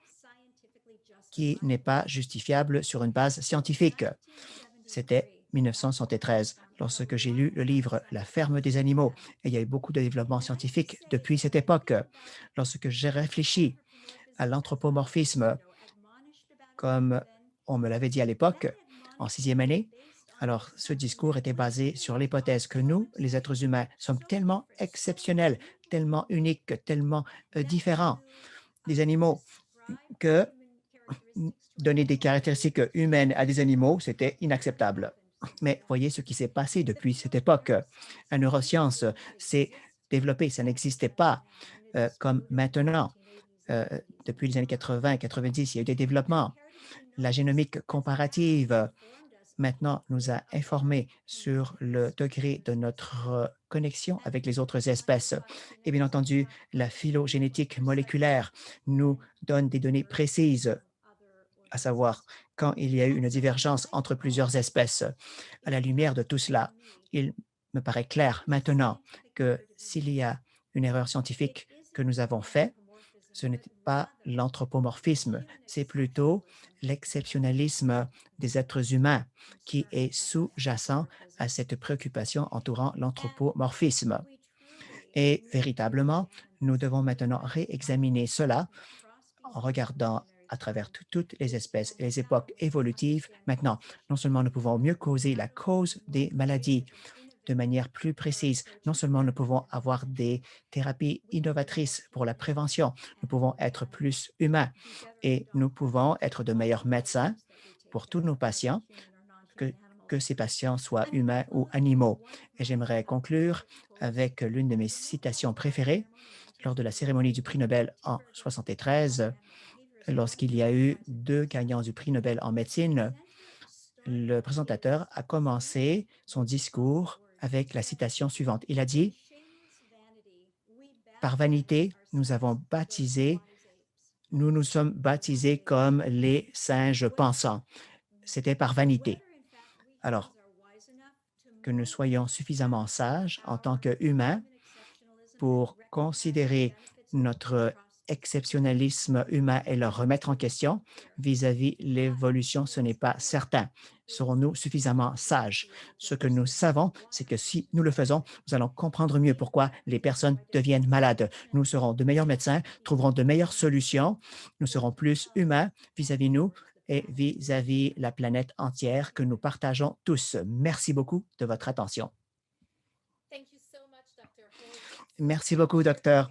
S3: qui n'est pas justifiable sur une base scientifique. C'était 1973, lorsque j'ai lu le livre La ferme des animaux. Et il y a eu beaucoup de développement scientifique depuis cette époque. Lorsque j'ai réfléchi à l'anthropomorphisme, comme on me l'avait dit à l'époque, en sixième année, alors ce discours était basé sur l'hypothèse que nous, les êtres humains, sommes tellement exceptionnels, tellement uniques, tellement différents des animaux que donner des caractéristiques humaines à des animaux, c'était inacceptable. Mais voyez ce qui s'est passé depuis cette époque. La neuroscience s'est développée, ça n'existait pas comme maintenant. Depuis les années 80 90, il y a eu des développements. La génomique comparative maintenant nous a informés sur le degré de notre connexion avec les autres espèces. Et bien entendu, la phylogénétique moléculaire nous donne des données précises, à savoir quand il y a eu une divergence entre plusieurs espèces. À la lumière de tout cela, il me paraît clair maintenant que s'il y a une erreur scientifique que nous avons faite, ce n'est pas l'anthropomorphisme, c'est plutôt l'exceptionnalisme des êtres humains qui est sous-jacent à cette préoccupation entourant l'anthropomorphisme. Et véritablement, nous devons maintenant réexaminer cela en regardant à travers toutes les espèces et les époques évolutives. Maintenant, non seulement nous pouvons mieux causer la cause des maladies de manière plus précise, non seulement nous pouvons avoir des thérapies innovatrices pour la prévention, nous pouvons être plus humains et nous pouvons être de meilleurs médecins pour tous nos patients, que, que ces patients soient humains ou animaux. Et j'aimerais conclure avec l'une de mes citations préférées lors de la cérémonie du prix Nobel en 73, lorsqu'il y a eu 2 gagnants du prix Nobel en médecine. Le présentateur a commencé son discours avec la citation suivante. Il a dit, par vanité, nous nous sommes baptisés comme les singes pensants. C'était par vanité. Alors, que nous soyons suffisamment sages en tant qu'humains pour considérer notre exceptionnalisme humain et le remettre en question vis-à-vis l'évolution, ce n'est pas certain. Serons-nous suffisamment sages? Ce que nous savons, c'est que si nous le faisons, nous allons comprendre mieux pourquoi les personnes deviennent malades. Nous serons de meilleurs médecins, trouverons de meilleures solutions, nous serons plus humains vis-à-vis nous et vis-à-vis la planète entière que nous partageons tous. Merci beaucoup de votre attention. Merci beaucoup, docteur.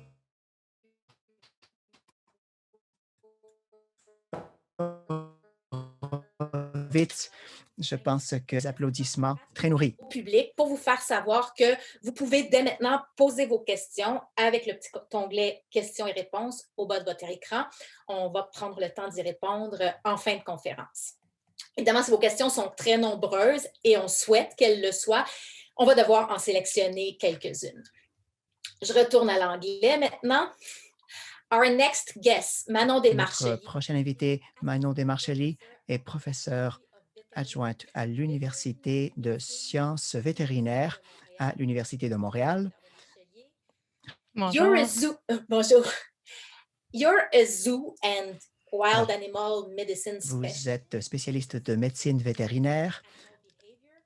S3: Vite, je pense que les applaudissements très nourris.
S1: Au public pour vous faire savoir que vous pouvez dès maintenant poser vos questions avec le petit onglet questions et réponses au bas de votre écran. On va prendre le temps d'y répondre en fin de conférence. Évidemment, si vos questions sont très nombreuses et on souhaite qu'elles le soient, on va devoir en sélectionner quelques-unes. Je retourne à l'anglais maintenant. Our next guest, Manon Desmarchelies.
S3: Notre prochain invité, Manon Desmarchelies, est professeure adjointe à l'Université de sciences vétérinaires à l'Université de Montréal.
S1: You're a zoo, bonjour. You're a zoo and wild animal medicine specialist.
S3: Vous êtes spécialiste de médecine vétérinaire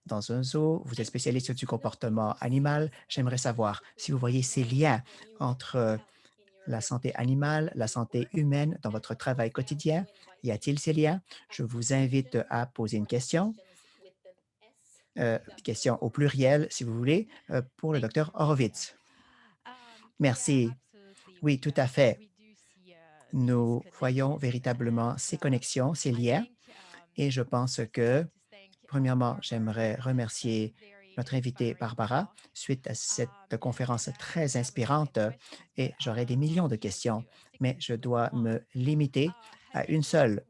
S3: dans un zoo, vous êtes spécialiste du comportement animal. J'aimerais savoir si vous voyez ces liens entre la santé animale, la santé humaine dans votre travail quotidien. Y a-t-il ces liens? Je vous invite à poser une question au pluriel, si vous voulez, pour le docteur Horowitz. Merci. Oui, tout à fait. Nous voyons véritablement ces connexions, ces liens, et je pense que, premièrement, j'aimerais remercier notre invitée Barbara suite à cette conférence très inspirante et j'aurais des millions de questions, mais je dois me limiter à une seule.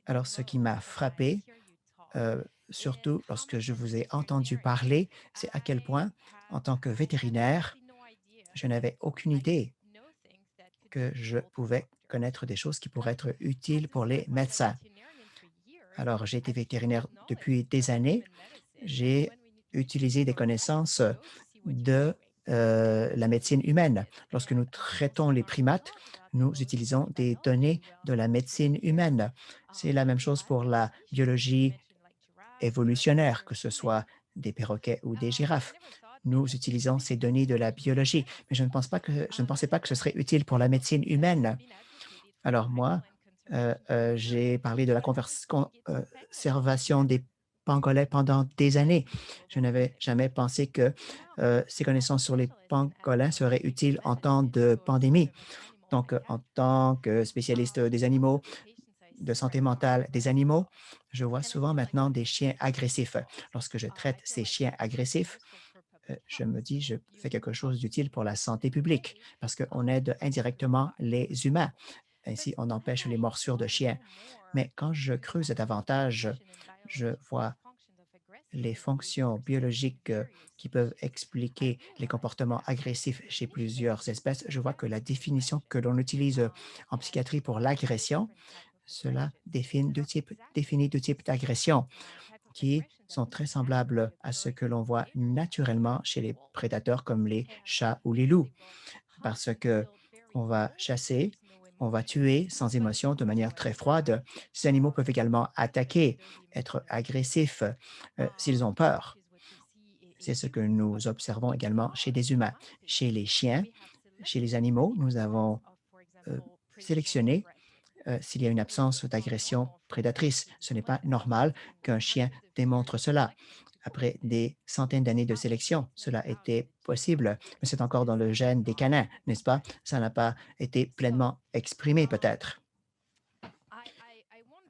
S3: Alors, ce qui m'a frappé, surtout lorsque je vous ai entendu parler, c'est à quel point, en tant que vétérinaire, je n'avais aucune idée que je pouvais connaître des choses qui pourraient être utiles pour les médecins. Alors, j'ai été vétérinaire depuis des années. J'ai utilisé des connaissances de la médecine humaine. Lorsque nous traitons les primates, nous utilisons des données de la médecine humaine. C'est la même chose pour la biologie évolutionnaires, que ce soit des perroquets ou des girafes. Nous utilisons ces données de la biologie, mais je ne pensais pas que ce serait utile pour la médecine humaine. Alors moi, j'ai parlé de la conservation des pangolins pendant des années. Je n'avais jamais pensé que ces connaissances sur les pangolins seraient utiles en temps de pandémie. Donc, en tant que spécialiste des animaux, de santé mentale des animaux, je vois souvent maintenant des chiens agressifs. Lorsque je traite ces chiens agressifs, je me dis, je fais quelque chose d'utile pour la santé publique parce qu'on aide indirectement les humains. Ainsi, on empêche les morsures de chiens. Mais quand je creuse davantage, je vois les fonctions biologiques qui peuvent expliquer les comportements agressifs chez plusieurs espèces. Je vois que la définition que l'on utilise en psychiatrie pour l'agression, cela définit deux types d'agression qui sont très semblables à ce que l'on voit naturellement chez les prédateurs comme les chats ou les loups, parce que on va chasser, on va tuer sans émotion de manière très froide. Ces animaux peuvent également attaquer, être agressifs s'ils ont peur. C'est ce que nous observons également chez des humains. Chez les chiens, chez les animaux, nous avons euh, sélectionné s'il y a une absence d'agression prédatrice. Ce n'est pas normal qu'un chien démontre cela. Après des centaines d'années de sélection, cela était possible, mais c'est encore dans le gène des canins, n'est-ce pas? Ça n'a pas été pleinement exprimé peut-être.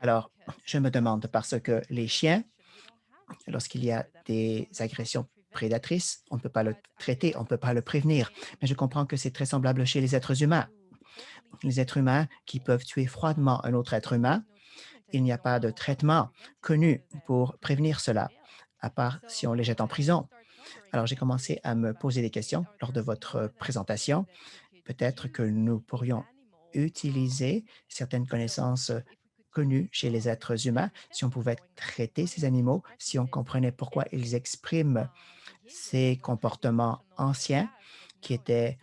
S3: Alors, je me demande parce que les chiens, lorsqu'il y a des agressions prédatrices, on ne peut pas le traiter, on ne peut pas le prévenir. Mais je comprends que c'est très semblable chez les êtres humains. Les êtres humains qui peuvent tuer froidement un autre être humain, il n'y a pas de traitement connu pour prévenir cela, à part si on les jette en prison. Alors, j'ai commencé à me poser des questions lors de votre présentation. Peut-être que nous pourrions utiliser certaines connaissances connues chez les êtres humains si on pouvait traiter ces animaux, si on comprenait pourquoi ils expriment ces comportements anciens qui étaient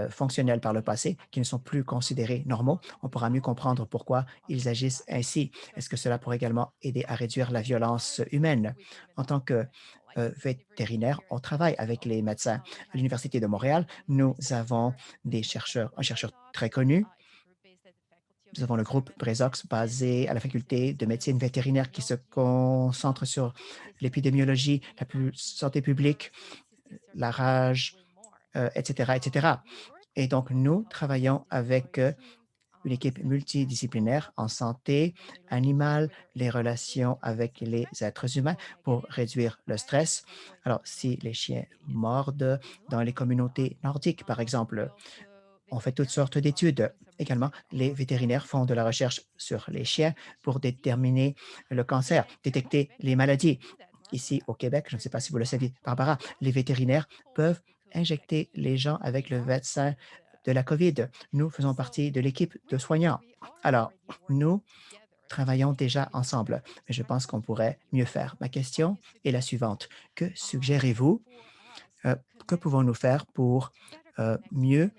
S3: fonctionnels par le passé, qui ne sont plus considérés normaux. On pourra mieux comprendre pourquoi ils agissent ainsi. Est-ce que cela pourrait également aider à réduire la violence humaine? En tant que vétérinaire, on travaille avec les médecins. À l'Université de Montréal, nous avons un chercheur très connu. Nous avons le groupe Brezox basé à la faculté de médecine vétérinaire qui se concentre sur l'épidémiologie, santé publique, la rage, etc., etc. Et donc, nous travaillons avec une équipe multidisciplinaire en santé animale, les relations avec les êtres humains pour réduire le stress. Alors, si les chiens mordent dans les communautés nordiques, par exemple, on fait toutes sortes d'études. Également, les vétérinaires font de la recherche sur les chiens pour déterminer le cancer, détecter les maladies. Ici, au Québec, je ne sais pas si vous le savez, Barbara, les vétérinaires peuvent injecter les gens avec le vaccin de la COVID. Nous faisons partie de l'équipe de soignants. Alors, nous travaillons déjà ensemble, mais je pense qu'on pourrait mieux faire. Ma question est la suivante. Que suggérez-vous? Euh, que pouvons-nous faire pour mieux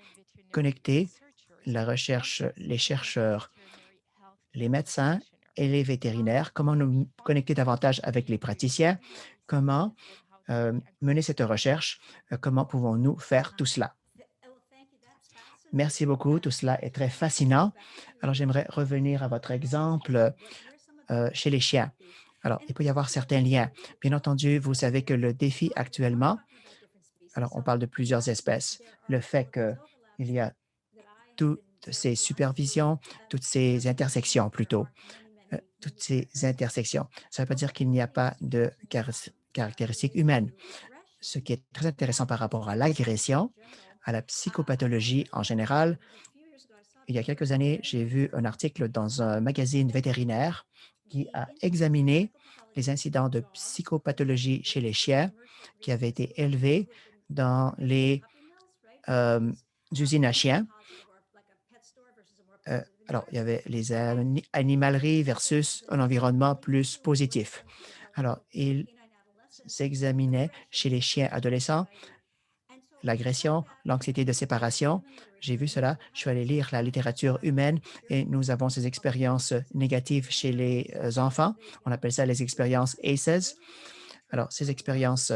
S3: connecter la recherche, les chercheurs, les médecins et les vétérinaires? Comment nous connecter davantage avec les praticiens? Comment mener cette recherche? Comment pouvons-nous faire tout cela? Merci beaucoup. Tout cela est très fascinant. Alors, j'aimerais revenir à votre exemple chez les chiens. Alors, il peut y avoir certains liens. Bien entendu, vous savez que le défi actuellement, alors on parle de plusieurs espèces, le fait qu'il y a toutes ces supervisions, toutes ces intersections plutôt, toutes ces intersections. Ça ne veut pas dire qu'il n'y a pas de caractéristiques humaines. Ce qui est très intéressant par rapport à l'agression, à la psychopathologie en général. Il y a quelques années, j'ai vu un article dans un magazine vétérinaire qui a examiné les incidents de psychopathologie chez les chiens qui avaient été élevés dans les euh, usines à chiens. Alors, il y avait les animaleries versus un environnement plus positif. Alors, ils s'examinaient chez les chiens adolescents l'agression, l'anxiété de séparation. J'ai vu cela. Je suis allé lire la littérature humaine et nous avons ces expériences négatives chez les enfants. On appelle ça les expériences ACEs. Alors, ces expériences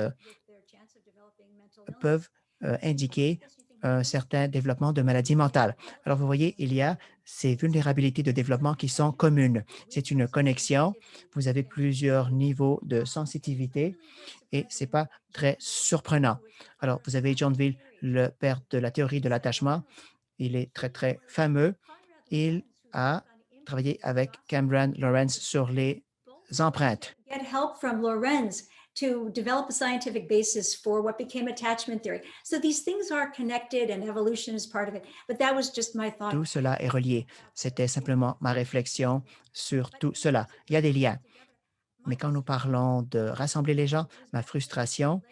S3: peuvent indiquer un certain développement de maladies mentales. Alors, vous voyez, il y a ces vulnérabilités de développement qui sont communes. C'est une connexion. Vous avez plusieurs niveaux de sensitivité et ce n'est pas très surprenant. Alors, vous avez John Veal, le père de la théorie de l'attachement. Il est très, très fameux. Il a travaillé avec Cameron Lawrence sur les empreintes.
S2: Get help from Lorenz to develop a scientific basis for what became attachment theory. So these things are connected and evolution is part of it. But that was just my thought.
S3: Tout cela est relié. C'était simplement ma réflexion sur tout cela. Il y a des liens. Mais quand nous parlons de rassembler les gens, ma frustration,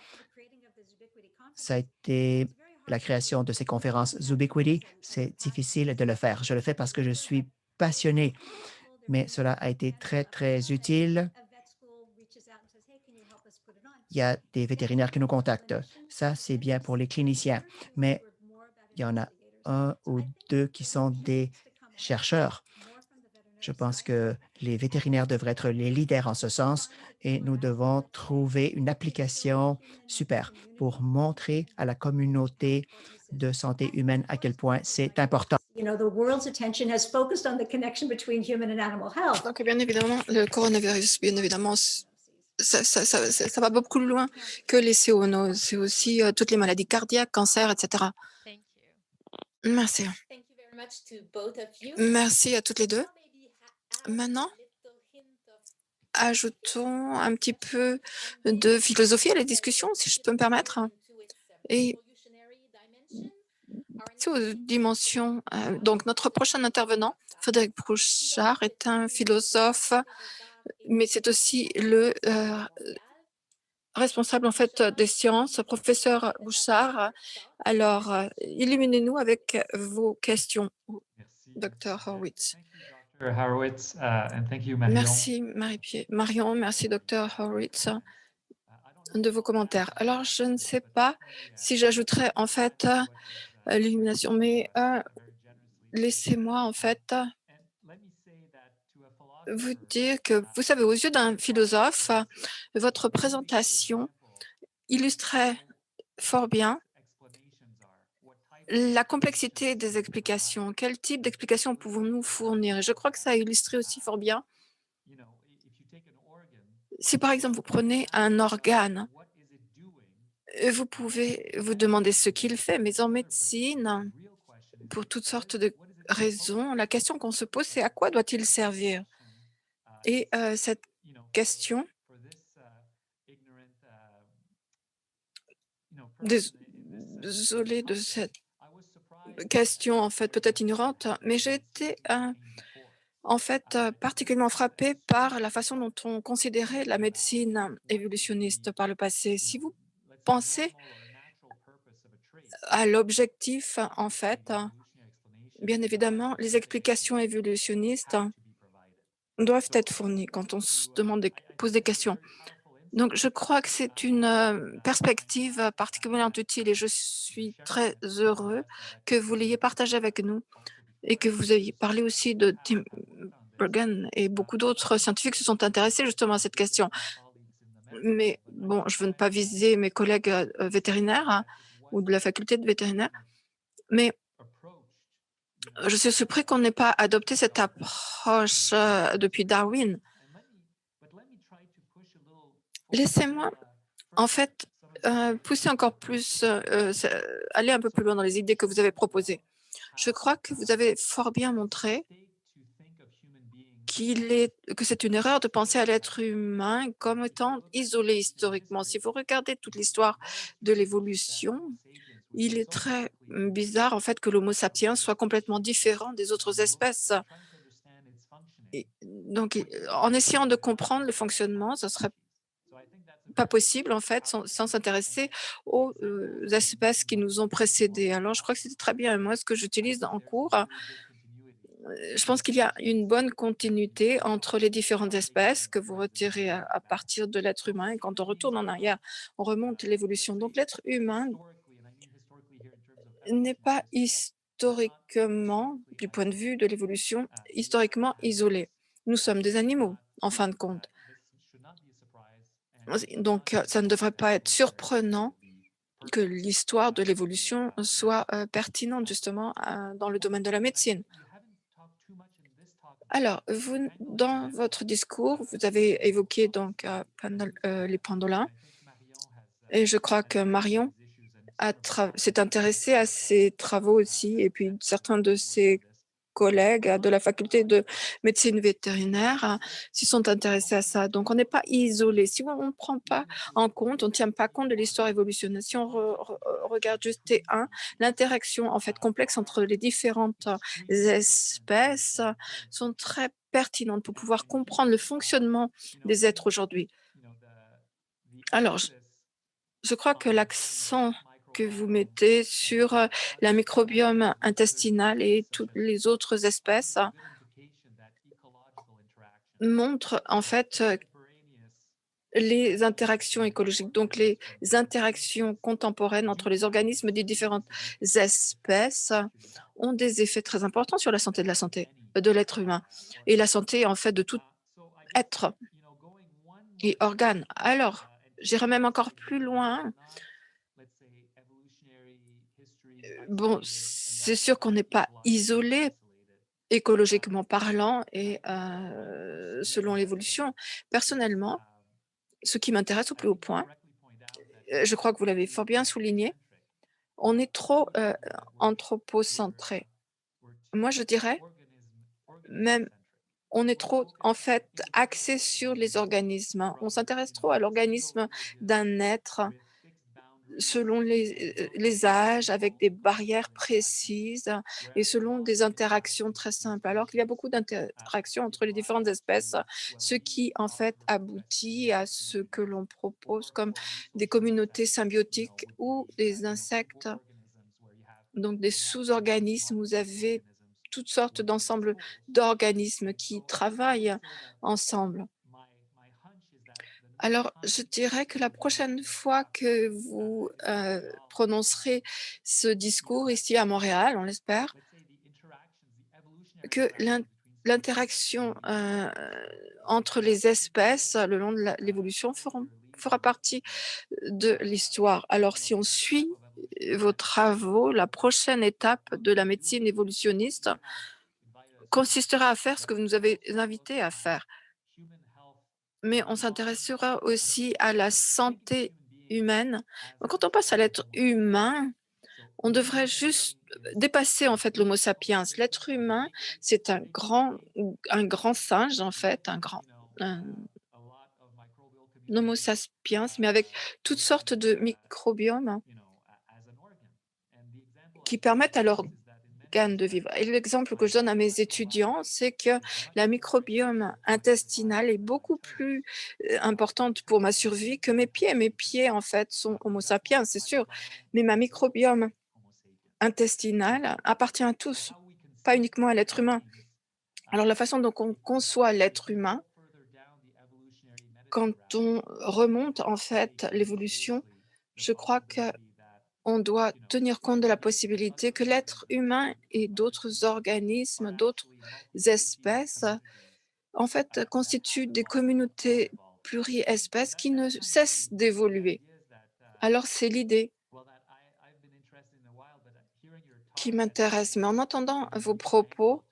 S3: ça a été la création de ces conférences Zubiquity. C'est difficile de le faire. Je le fais parce que je suis passionné, mais cela a été très, très utile. Il y a des vétérinaires qui nous contactent. Ça, c'est bien pour les cliniciens, mais il y en a un ou deux qui sont des chercheurs. Je pense que les vétérinaires devraient être les leaders en ce sens et nous devons trouver une application super pour montrer à la communauté de santé humaine à quel point c'est important.
S2: You know, the world's attention has focused on the connection between human and animal health.
S4: Donc, bien évidemment, le coronavirus, bien évidemment, ça va beaucoup plus loin que les zoonoses. C'est aussi toutes les maladies cardiaques, cancers, etc. Merci. Merci à toutes les deux. Maintenant, ajoutons un petit peu de philosophie à la discussion, si je peux me permettre. Et aux dimensions. Donc, notre prochain intervenant, Frédéric Bouchard, est un philosophe, mais c'est aussi le responsable en fait des sciences. Professeur Bouchard, alors illuminez-nous avec vos questions, Dr. Horwitz. Merci Marion, merci Dr. Horwitz de vos commentaires. Alors, je ne sais pas si j'ajouterais en fait l'illumination, mais laissez-moi en fait vous dire que, vous savez, aux yeux d'un philosophe, votre présentation illustrait fort bien la complexité des explications. Quel type d'explications pouvons-nous fournir? Et je crois que ça a illustré aussi fort bien. Si par exemple vous prenez un organe, vous pouvez vous demander ce qu'il fait, mais en médecine, pour toutes sortes de raisons, la question qu'on se pose, c'est à quoi doit-il servir? Et cette question, désolé de cette question en fait peut-être ignorante, mais j'ai été en fait particulièrement frappée par la façon dont on considérait la médecine évolutionniste par le passé. Si vous pensez à l'objectif, en fait, bien évidemment, les explications évolutionnistes doivent être fournies quand on se pose des questions. Donc, je crois que c'est une perspective particulièrement utile et je suis très heureux que vous l'ayez partagée avec nous et que vous ayez parlé aussi de Tim Bergen et beaucoup d'autres scientifiques se sont intéressés justement à cette question. Mais bon, je veux ne pas viser mes collègues vétérinaires ou de la faculté de vétérinaire, mais je suis surpris qu'on n'ait pas adopté cette approche depuis Darwin. Laissez-moi, en fait, pousser encore plus, aller un peu plus loin dans les idées que vous avez proposées. Je crois que vous avez fort bien montré que c'est une erreur de penser à l'être humain comme étant isolé historiquement. Si vous regardez toute l'histoire de l'évolution, il est très bizarre en fait que l'Homo sapiens soit complètement différent des autres espèces. Et donc, en essayant de comprendre le fonctionnement, ça serait pas possible en fait sans s'intéresser aux espèces qui nous ont précédés. Alors, je crois que c'était très bien. Et moi, ce que j'utilise en cours, je pense qu'il y a une bonne continuité entre les différentes espèces que vous retirez à partir de l'être humain. Et quand on retourne en arrière, on remonte l'évolution. Donc, l'être humain, n'est pas historiquement, du point de vue de l'évolution, historiquement isolé. Nous sommes des animaux, en fin de compte. Donc, ça ne devrait pas être surprenant que l'histoire de l'évolution soit pertinente justement dans le domaine de la médecine. Alors, vous, dans votre discours, vous avez évoqué donc les pendolins, et je crois que Marion s'est intéressée à ces travaux aussi, et puis certains de ses collègues de la faculté de médecine vétérinaire s'y sont intéressés à ça. Donc, on n'est pas isolé. Si on ne prend pas en compte, on ne tient pas compte de l'histoire évolutionnelle. Si on regarde juste T1, l'interaction en fait complexe entre les différentes espèces sont très pertinentes pour pouvoir comprendre le fonctionnement des êtres aujourd'hui. Alors, je crois que l'accent que vous mettez sur la microbiome intestinal et toutes les autres espèces montre en fait les interactions écologiques, donc les interactions contemporaines entre les organismes des différentes espèces ont des effets très importants sur la santé de l'être humain et la santé en fait de tout être et organe. Alors, j'irai même encore plus loin. Bon, c'est sûr qu'on n'est pas isolé écologiquement parlant et selon l'évolution. Personnellement, ce qui m'intéresse au plus haut point, je crois que vous l'avez fort bien souligné, on est trop anthropocentré. Moi, je dirais même, on est trop en fait axé sur les organismes. On s'intéresse trop à l'organisme d'un être selon les âges, avec des barrières précises et selon des interactions très simples. Alors qu'il y a beaucoup d'interactions entre les différentes espèces, ce qui en fait aboutit à ce que l'on propose comme des communautés symbiotiques ou des insectes, donc des sous-organismes. Vous avez toutes sortes d'ensembles d'organismes qui travaillent ensemble. Alors, je dirais que la prochaine fois que vous prononcerez ce discours ici à Montréal, on l'espère, que l'interaction entre les espèces le long de l'évolution fera partie de l'histoire. Alors, si on suit vos travaux, la prochaine étape de la médecine évolutionniste consistera à faire ce que vous nous avez invité à faire. Mais on s'intéressera aussi à la santé humaine. Donc, quand on passe à l'être humain, on devrait juste dépasser en fait l'Homo sapiens. L'être humain, c'est un grand singe en fait, un Homo sapiens, mais avec toutes sortes de microbiomes qui permettent à l'organe de vivre. Et l'exemple que je donne à mes étudiants, c'est que la microbiome intestinale est beaucoup plus importante pour ma survie que mes pieds. Mes pieds, en fait, sont Homo sapiens, c'est sûr, mais ma microbiome intestinal appartient à tous, pas uniquement à l'être humain. Alors, la façon dont on conçoit l'être humain, quand on remonte en fait l'évolution, je crois que on doit tenir compte de la possibilité que l'être humain et d'autres organismes, d'autres espèces, en fait, constituent des communautés pluriespèces qui ne cessent d'évoluer. Alors, c'est l'idée qui m'intéresse. Mais en entendant vos propos,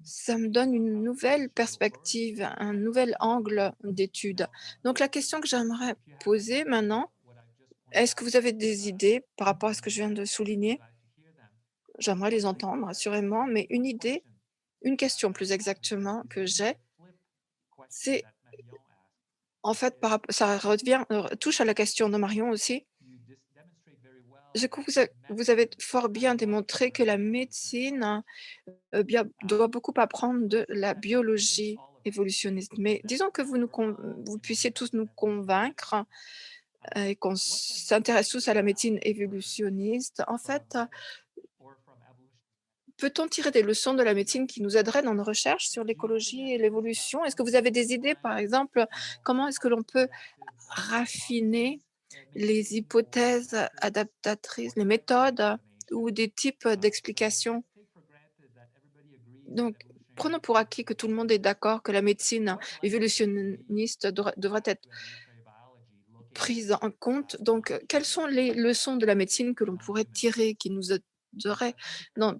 S4: ça me donne une nouvelle perspective, un nouvel angle d'étude. Donc, la question que j'aimerais poser maintenant, est-ce que vous avez des idées par rapport à ce que je viens de souligner? J'aimerais les entendre, assurément, mais une idée, une question plus exactement que j'ai, c'est en fait, ça revient, touche à la question de Marion aussi. Je crois que vous avez fort bien démontré que la médecine doit beaucoup apprendre de la biologie évolutionniste. Mais disons que vous puissiez tous nous convaincre et qu'on s'intéresse tous à la médecine évolutionniste. En fait, peut-on tirer des leçons de la médecine qui nous aideraient dans nos recherches sur l'écologie et l'évolution? Est-ce que vous avez des idées, par exemple, comment est-ce que l'on peut raffiner les hypothèses adaptatrices, les méthodes ou des types d'explications. Donc, prenons pour acquis que tout le monde est d'accord que la médecine évolutionniste devrait être prise en compte. Donc, quelles sont les leçons de la médecine que l'on pourrait tirer, qui nous aideraient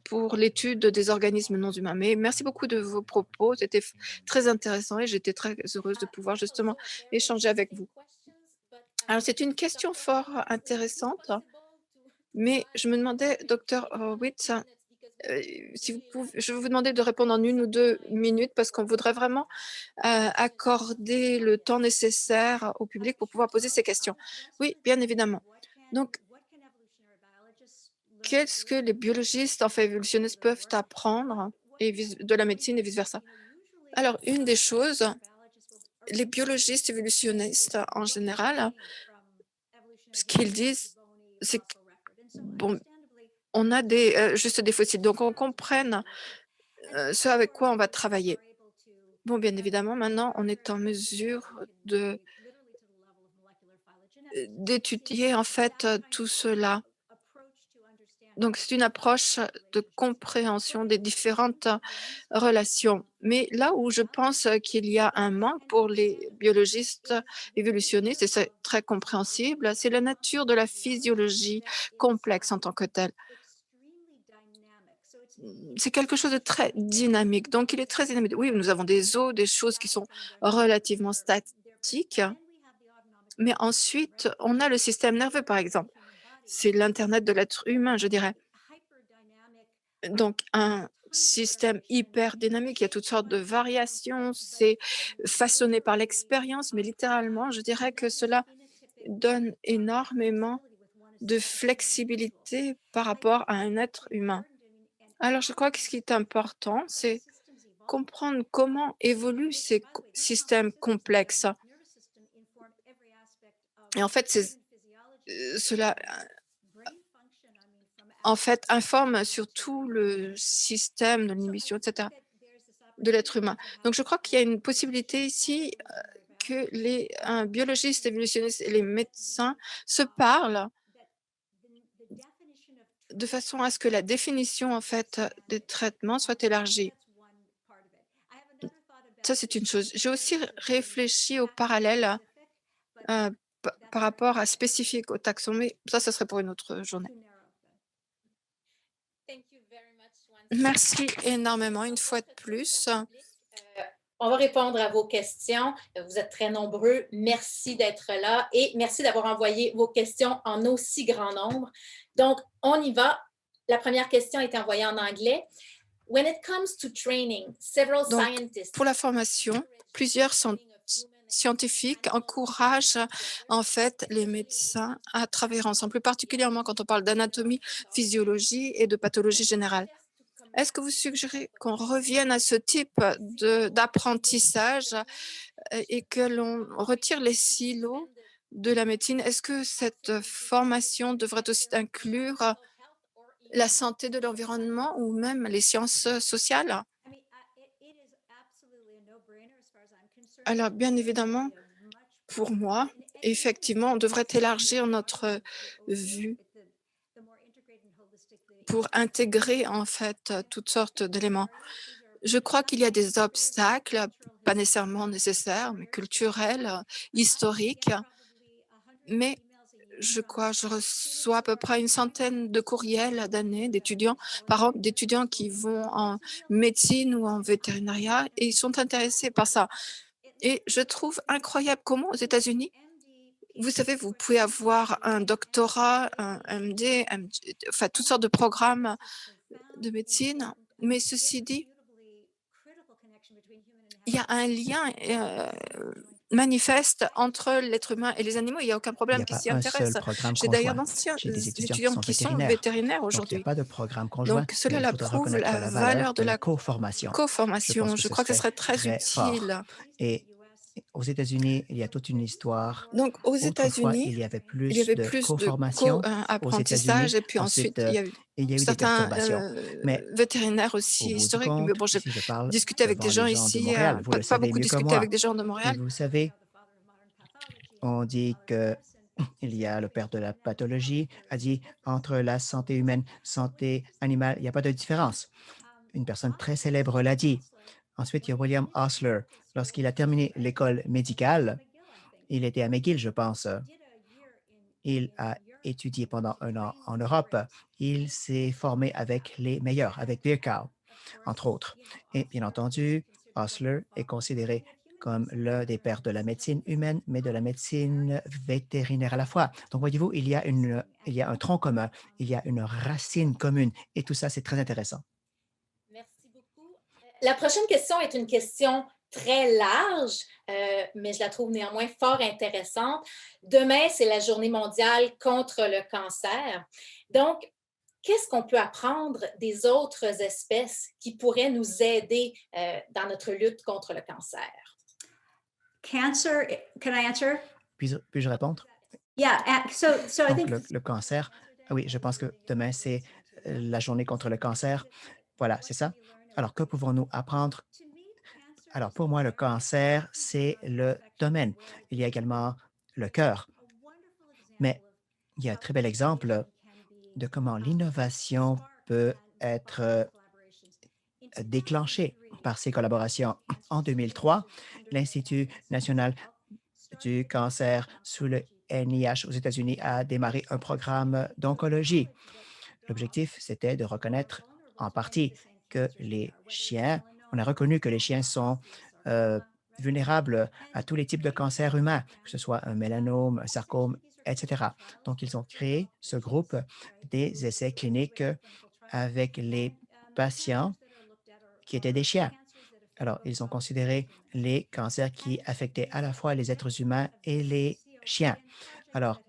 S4: pour l'étude des organismes non humains? Mais merci beaucoup de vos propos, c'était très intéressant et j'étais très heureuse de pouvoir justement échanger avec vous. Alors, c'est une question fort intéressante, mais je me demandais, docteur Horowitz, Heu, si vous je vais vous demander de répondre en 1 ou 2 minutes parce qu'on voudrait vraiment, accorder le temps nécessaire au public pour pouvoir poser ces questions. Oui, bien évidemment. Donc, qu'est-ce que les biologistes, enfin évolutionnistes peuvent apprendre et vice de la médecine et vice versa? Alors, une des choses, les biologistes évolutionnistes en général, ce qu'ils disent, c'est que, bon, on a juste des fossiles, donc on comprenne, ce avec quoi on va travailler. Bon, bien évidemment, maintenant, on est en mesure d'étudier, en fait, tout cela. Donc c'est une approche de compréhension des différentes relations. Mais là où je pense qu'il y a un manque pour les biologistes évolutionnistes, et c'est très compréhensible, c'est la nature de la physiologie complexe en tant que telle. C'est quelque chose de très dynamique. Donc il est très dynamique. Oui, nous avons des os, des choses qui sont relativement statiques. Mais ensuite, on a le système nerveux, par exemple. C'est l'internet de l'être humain, je dirais. Donc un système hyper dynamique, il y a toutes sortes de variations, c'est façonné par l'expérience, mais littéralement, je dirais que cela donne énormément de flexibilité par rapport à un être humain. Alors je crois que ce qui est important, c'est comprendre comment évoluent ces systèmes complexes. Et en fait, cela en fait, informe sur tout le système de l'inhibition, et cetera, de l'être humain. Donc je crois qu'il y a une possibilité ici, que les un biologiste évolutionniste et les médecins se parlent de façon à ce que la définition, en fait, des traitements soit élargie. Ça, c'est une chose. J'ai aussi réfléchi au parallèle, par rapport à spécifique au taxon, mais ça serait pour une autre journée. Merci énormément une fois de plus.
S1: On va répondre à vos questions. Vous êtes très nombreux. Merci d'être là et merci d'avoir envoyé vos questions en aussi grand nombre. Donc, on y va. La première question est envoyée en anglais. When it comes to training, several
S4: Donc,
S1: scientists
S4: pour la formation, plusieurs scientifiques encouragent en fait les médecins à travailler ensemble, plus particulièrement quand on parle d'anatomie, physiologie et de pathologie générale. Est-ce que vous suggérez qu'on revienne à ce type d'apprentissage et que l'on retire les silos de la médecine? Est-ce que cette formation devrait aussi inclure la santé de l'environnement ou même les sciences sociales? Alors, bien évidemment, pour moi, effectivement, on devrait élargir notre vue pour intégrer en fait toutes sortes d'éléments. Je crois qu'il y a des obstacles, pas nécessairement nécessaires, mais culturels, historiques, mais je reçois à peu près une centaine de courriels d'années d'étudiants, par an, d'étudiants qui vont en médecine ou en vétérinaire et ils sont intéressés par ça. Et je trouve incroyable comment aux États-Unis, vous savez, vous pouvez avoir un doctorat, un MD, enfin toutes sortes de programmes de médecine, mais ceci dit, il y a un lien manifeste entre l'être humain et les animaux. Il n'y a aucun
S3: Il n'y
S4: problème
S3: a
S4: qui
S3: pas
S4: s'y
S3: un seul
S4: intéresse.
S3: programme
S4: J'ai d'ailleurs
S3: conjoint
S4: d'anciens
S3: chez des étudiants qui
S4: étudiants
S3: sont
S4: qui sont
S3: vétérinaires.
S4: vétérinaires
S3: Donc, il n'y a
S4: aujourd'hui.
S3: pas de programme conjoint,
S4: Donc,
S3: mais
S4: cela
S3: il faudra
S4: l'approuve
S3: reconnaître
S4: la
S3: la
S4: valeur
S3: valeur
S4: de
S3: de la
S4: la
S3: co-formation. Je pense
S4: co-formation.
S3: que
S4: Je
S3: ce
S4: crois que ce
S3: serait
S4: serait très
S3: très fort.
S4: utile.
S3: Et aux États-Unis, il y a toute une histoire.
S4: Donc, aux
S3: Autrefois,
S4: États-Unis,
S3: il y avait
S4: il y
S3: plus
S4: avait
S3: de
S4: plus de
S3: co-formation aux
S4: co-apprentissage
S3: États-Unis.
S4: et puis
S3: Ensuite,
S4: ensuite, il y a eu
S3: il y a eu des
S4: certains
S3: perturbations. Mais
S4: vétérinaires
S3: au
S4: aussi
S3: bout du
S4: historiques. Mais
S3: compte,
S4: bon, j'ai
S3: ici je parle
S4: discuté avec des
S3: devant
S4: gens
S3: les gens de
S4: ici,
S3: Montréal, vous le
S4: pas
S3: savez
S4: beaucoup
S3: mieux que
S4: discuté avec
S3: moi.
S4: des gens de
S3: Et
S4: Montréal.
S3: vous savez, on dit que Il y a le père de la pathologie, a dit entre la santé humaine, santé animale, il n'y a pas de différence. Une personne très célèbre l'a dit. Ensuite, il y a William Osler. Lorsqu'il a terminé l'école médicale, il était à McGill, je pense. Il a étudié pendant un an en Europe. Il s'est formé avec les meilleurs, avec Virchow, entre autres. Et bien entendu, Osler est considéré comme l'un des pères de la médecine humaine, mais de la médecine vétérinaire à la fois. Donc, voyez-vous, il y a un tronc commun, il y a une racine commune, et tout ça, c'est très intéressant.
S1: Merci beaucoup. La prochaine question est une question très large, mais je la trouve néanmoins fort intéressante. Demain, c'est la journée mondiale contre le cancer. Donc, qu'est-ce qu'on peut apprendre des autres espèces qui pourraient nous aider dans notre lutte contre le cancer?
S2: Cancer, can I answer?
S3: Puis-je répondre?
S2: Yeah, so I
S3: Donc,
S2: think
S3: le cancer, ah oui, je pense que demain, c'est la journée contre le cancer. Voilà, c'est ça. Alors, que pouvons-nous apprendre? Alors, pour moi, le cancer, c'est le domaine. Il y a également le cœur, mais il y a un très bel exemple de comment l'innovation peut être déclenchée par ces collaborations. En 2003, l'Institut national du cancer sous le NIH aux États-Unis a démarré un programme d'oncologie. L'objectif, c'était de reconnaître en partie que les chiens, on a reconnu que les chiens sont euh, vulnérables à tous les types de cancers humains, que ce soit un mélanome, un sarcome, etc. Donc, ils ont créé ce groupe des essais cliniques avec les patients qui étaient des chiens. Alors, ils ont considéré les cancers qui affectaient à la fois les êtres humains et les chiens. Alors,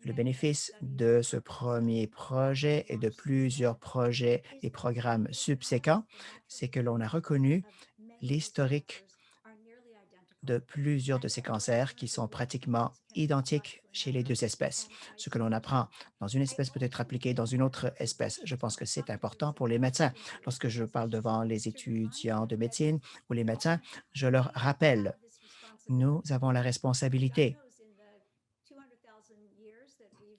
S3: le bénéfice de ce premier projet et de plusieurs projets et programmes subséquents, c'est que l'on a reconnu l'historique de plusieurs de ces cancers qui sont pratiquement identiques chez les deux espèces. Ce que l'on apprend dans une espèce peut être appliqué dans une autre espèce. Je pense que c'est important pour les médecins. Lorsque je parle devant les étudiants de médecine ou les médecins, je leur rappelle, nous avons la responsabilité.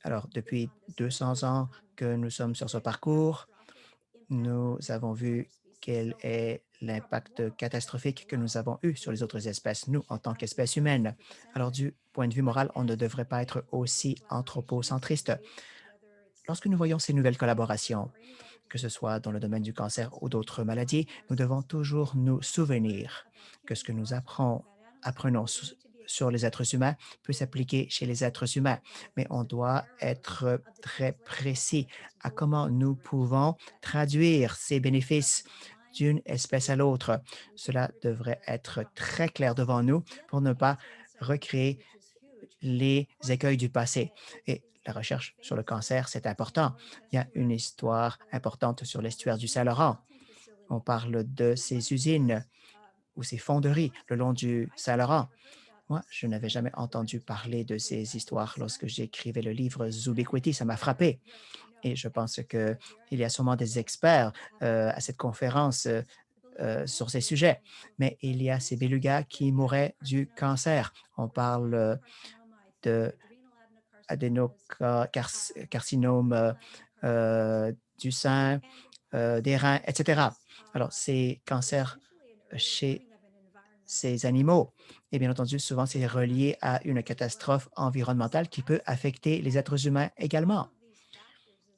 S3: Alors, depuis 200 ans que nous sommes sur ce parcours, nous avons vu quel est l'impact catastrophique que nous avons eu sur les autres espèces, nous, en tant qu'espèce humaine. Alors, du point de vue moral, on ne devrait pas être aussi anthropocentriste. Lorsque nous voyons ces nouvelles collaborations, que ce soit dans le domaine du cancer ou d'autres maladies, nous devons toujours nous souvenir que ce que nous apprenons sur les êtres humains peut s'appliquer chez les êtres humains, mais on doit être très précis à comment nous pouvons traduire ces bénéfices d'une espèce à l'autre. Cela devrait être très clair devant nous pour ne pas recréer les écueils du passé. Et la recherche sur le cancer, c'est important. Il y a une histoire importante sur l'estuaire du Saint-Laurent. On parle de ces usines ou ces fonderies le long du Saint-Laurent. Moi, je n'avais jamais entendu parler de ces histoires lorsque j'écrivais le livre Zubiquity. Ça m'a frappé. Et je pense qu'il y a sûrement des experts à cette conférence sur ces sujets. Mais il y a ces bélugas qui mouraient du cancer. On parle de adénocarcinome du sein, des reins, etc. Alors, ces cancers chez ces animaux, et bien entendu, souvent, c'est relié à une catastrophe environnementale qui peut affecter les êtres humains également.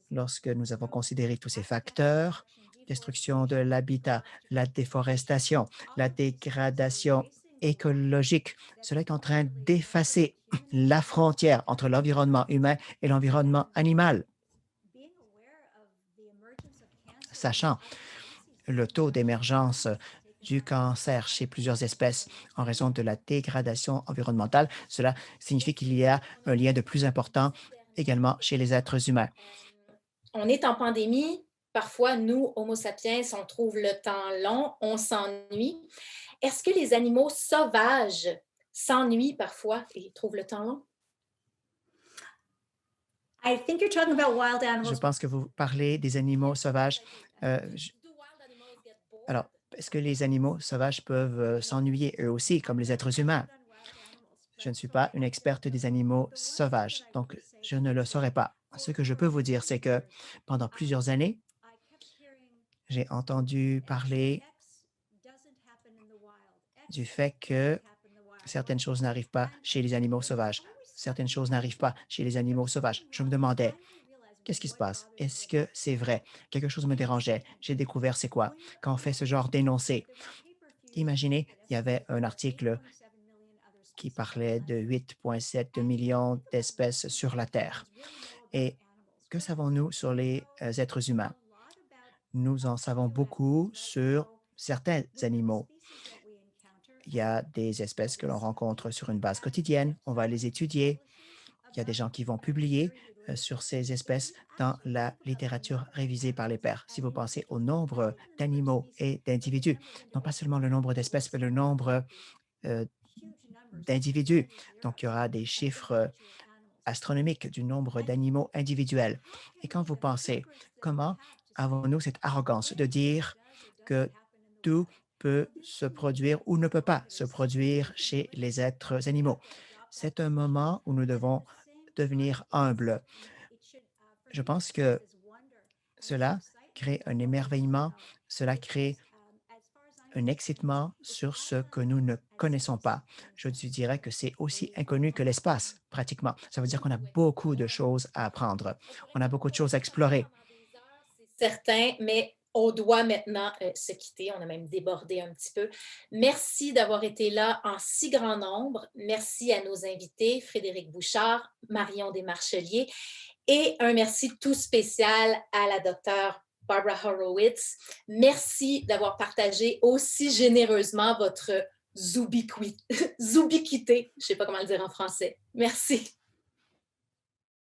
S3: Lorsque nous avons considéré tous ces facteurs, destruction de l'habitat, la déforestation, la dégradation écologique, cela est en train d'effacer la frontière entre l'environnement humain et l'environnement animal. Sachant le taux d'émergence du cancer chez plusieurs espèces en raison de la dégradation environnementale, cela signifie qu'il y a un lien de plus important également chez les êtres humains.
S1: On est en pandémie. Parfois, nous, Homo sapiens, on trouve le temps long, on s'ennuie. Est-ce que les animaux sauvages s'ennuient parfois et trouvent le temps long?
S2: I think you're talking about wild
S3: Je
S2: animals.
S3: pense que vous parlez des animaux sauvages. Euh, je- alors, est-ce que les animaux sauvages peuvent s'ennuyer eux aussi, comme les êtres humains? Je ne suis pas une experte des animaux sauvages, donc je ne le saurais pas. Ce que je peux vous dire, c'est que pendant plusieurs années, j'ai entendu parler du fait que certaines choses n'arrivent pas chez les animaux sauvages. Certaines choses n'arrivent pas chez les animaux sauvages. Je me demandais, qu'est-ce qui se passe? Est-ce que c'est vrai? Quelque chose me dérangeait. J'ai découvert c'est quoi. Quand on fait ce genre d'énoncé, imaginez, il y avait un article qui parlait de 8,7 millions d'espèces sur la Terre. Et que savons-nous sur les êtres humains? Nous en savons beaucoup sur certains animaux. Il y a des espèces que l'on rencontre sur une base quotidienne. On va les étudier. Il y a des gens qui vont publier sur ces espèces dans la littérature révisée par les pairs. Si vous pensez au nombre d'animaux et d'individus, non pas seulement le nombre d'espèces, mais le nombre euh, d'individus. Donc, il y aura des chiffres astronomiques du nombre d'animaux individuels. Et quand vous pensez, comment avons-nous cette arrogance de dire que tout peut se produire ou ne peut pas se produire chez les êtres animaux? C'est un moment où nous devons devenir humbles. Je pense que cela crée un émerveillement, cela crée un excitement sur ce que nous ne connaissons pas. Je dirais que c'est aussi inconnu que l'espace, pratiquement. Ça veut dire qu'on a beaucoup de choses à apprendre. On a beaucoup de choses à explorer.
S1: C'est certain, mais on doit maintenant se quitter. On a même débordé un petit peu. Merci d'avoir été là en si grand nombre. Merci à nos invités, Frédéric Bouchard, Marion Desmarcheliers, et un merci tout spécial à la docteure Barbara Horowitz. Merci d'avoir partagé aussi généreusement votre zubiquité. Je ne sais pas comment le dire en français. Merci.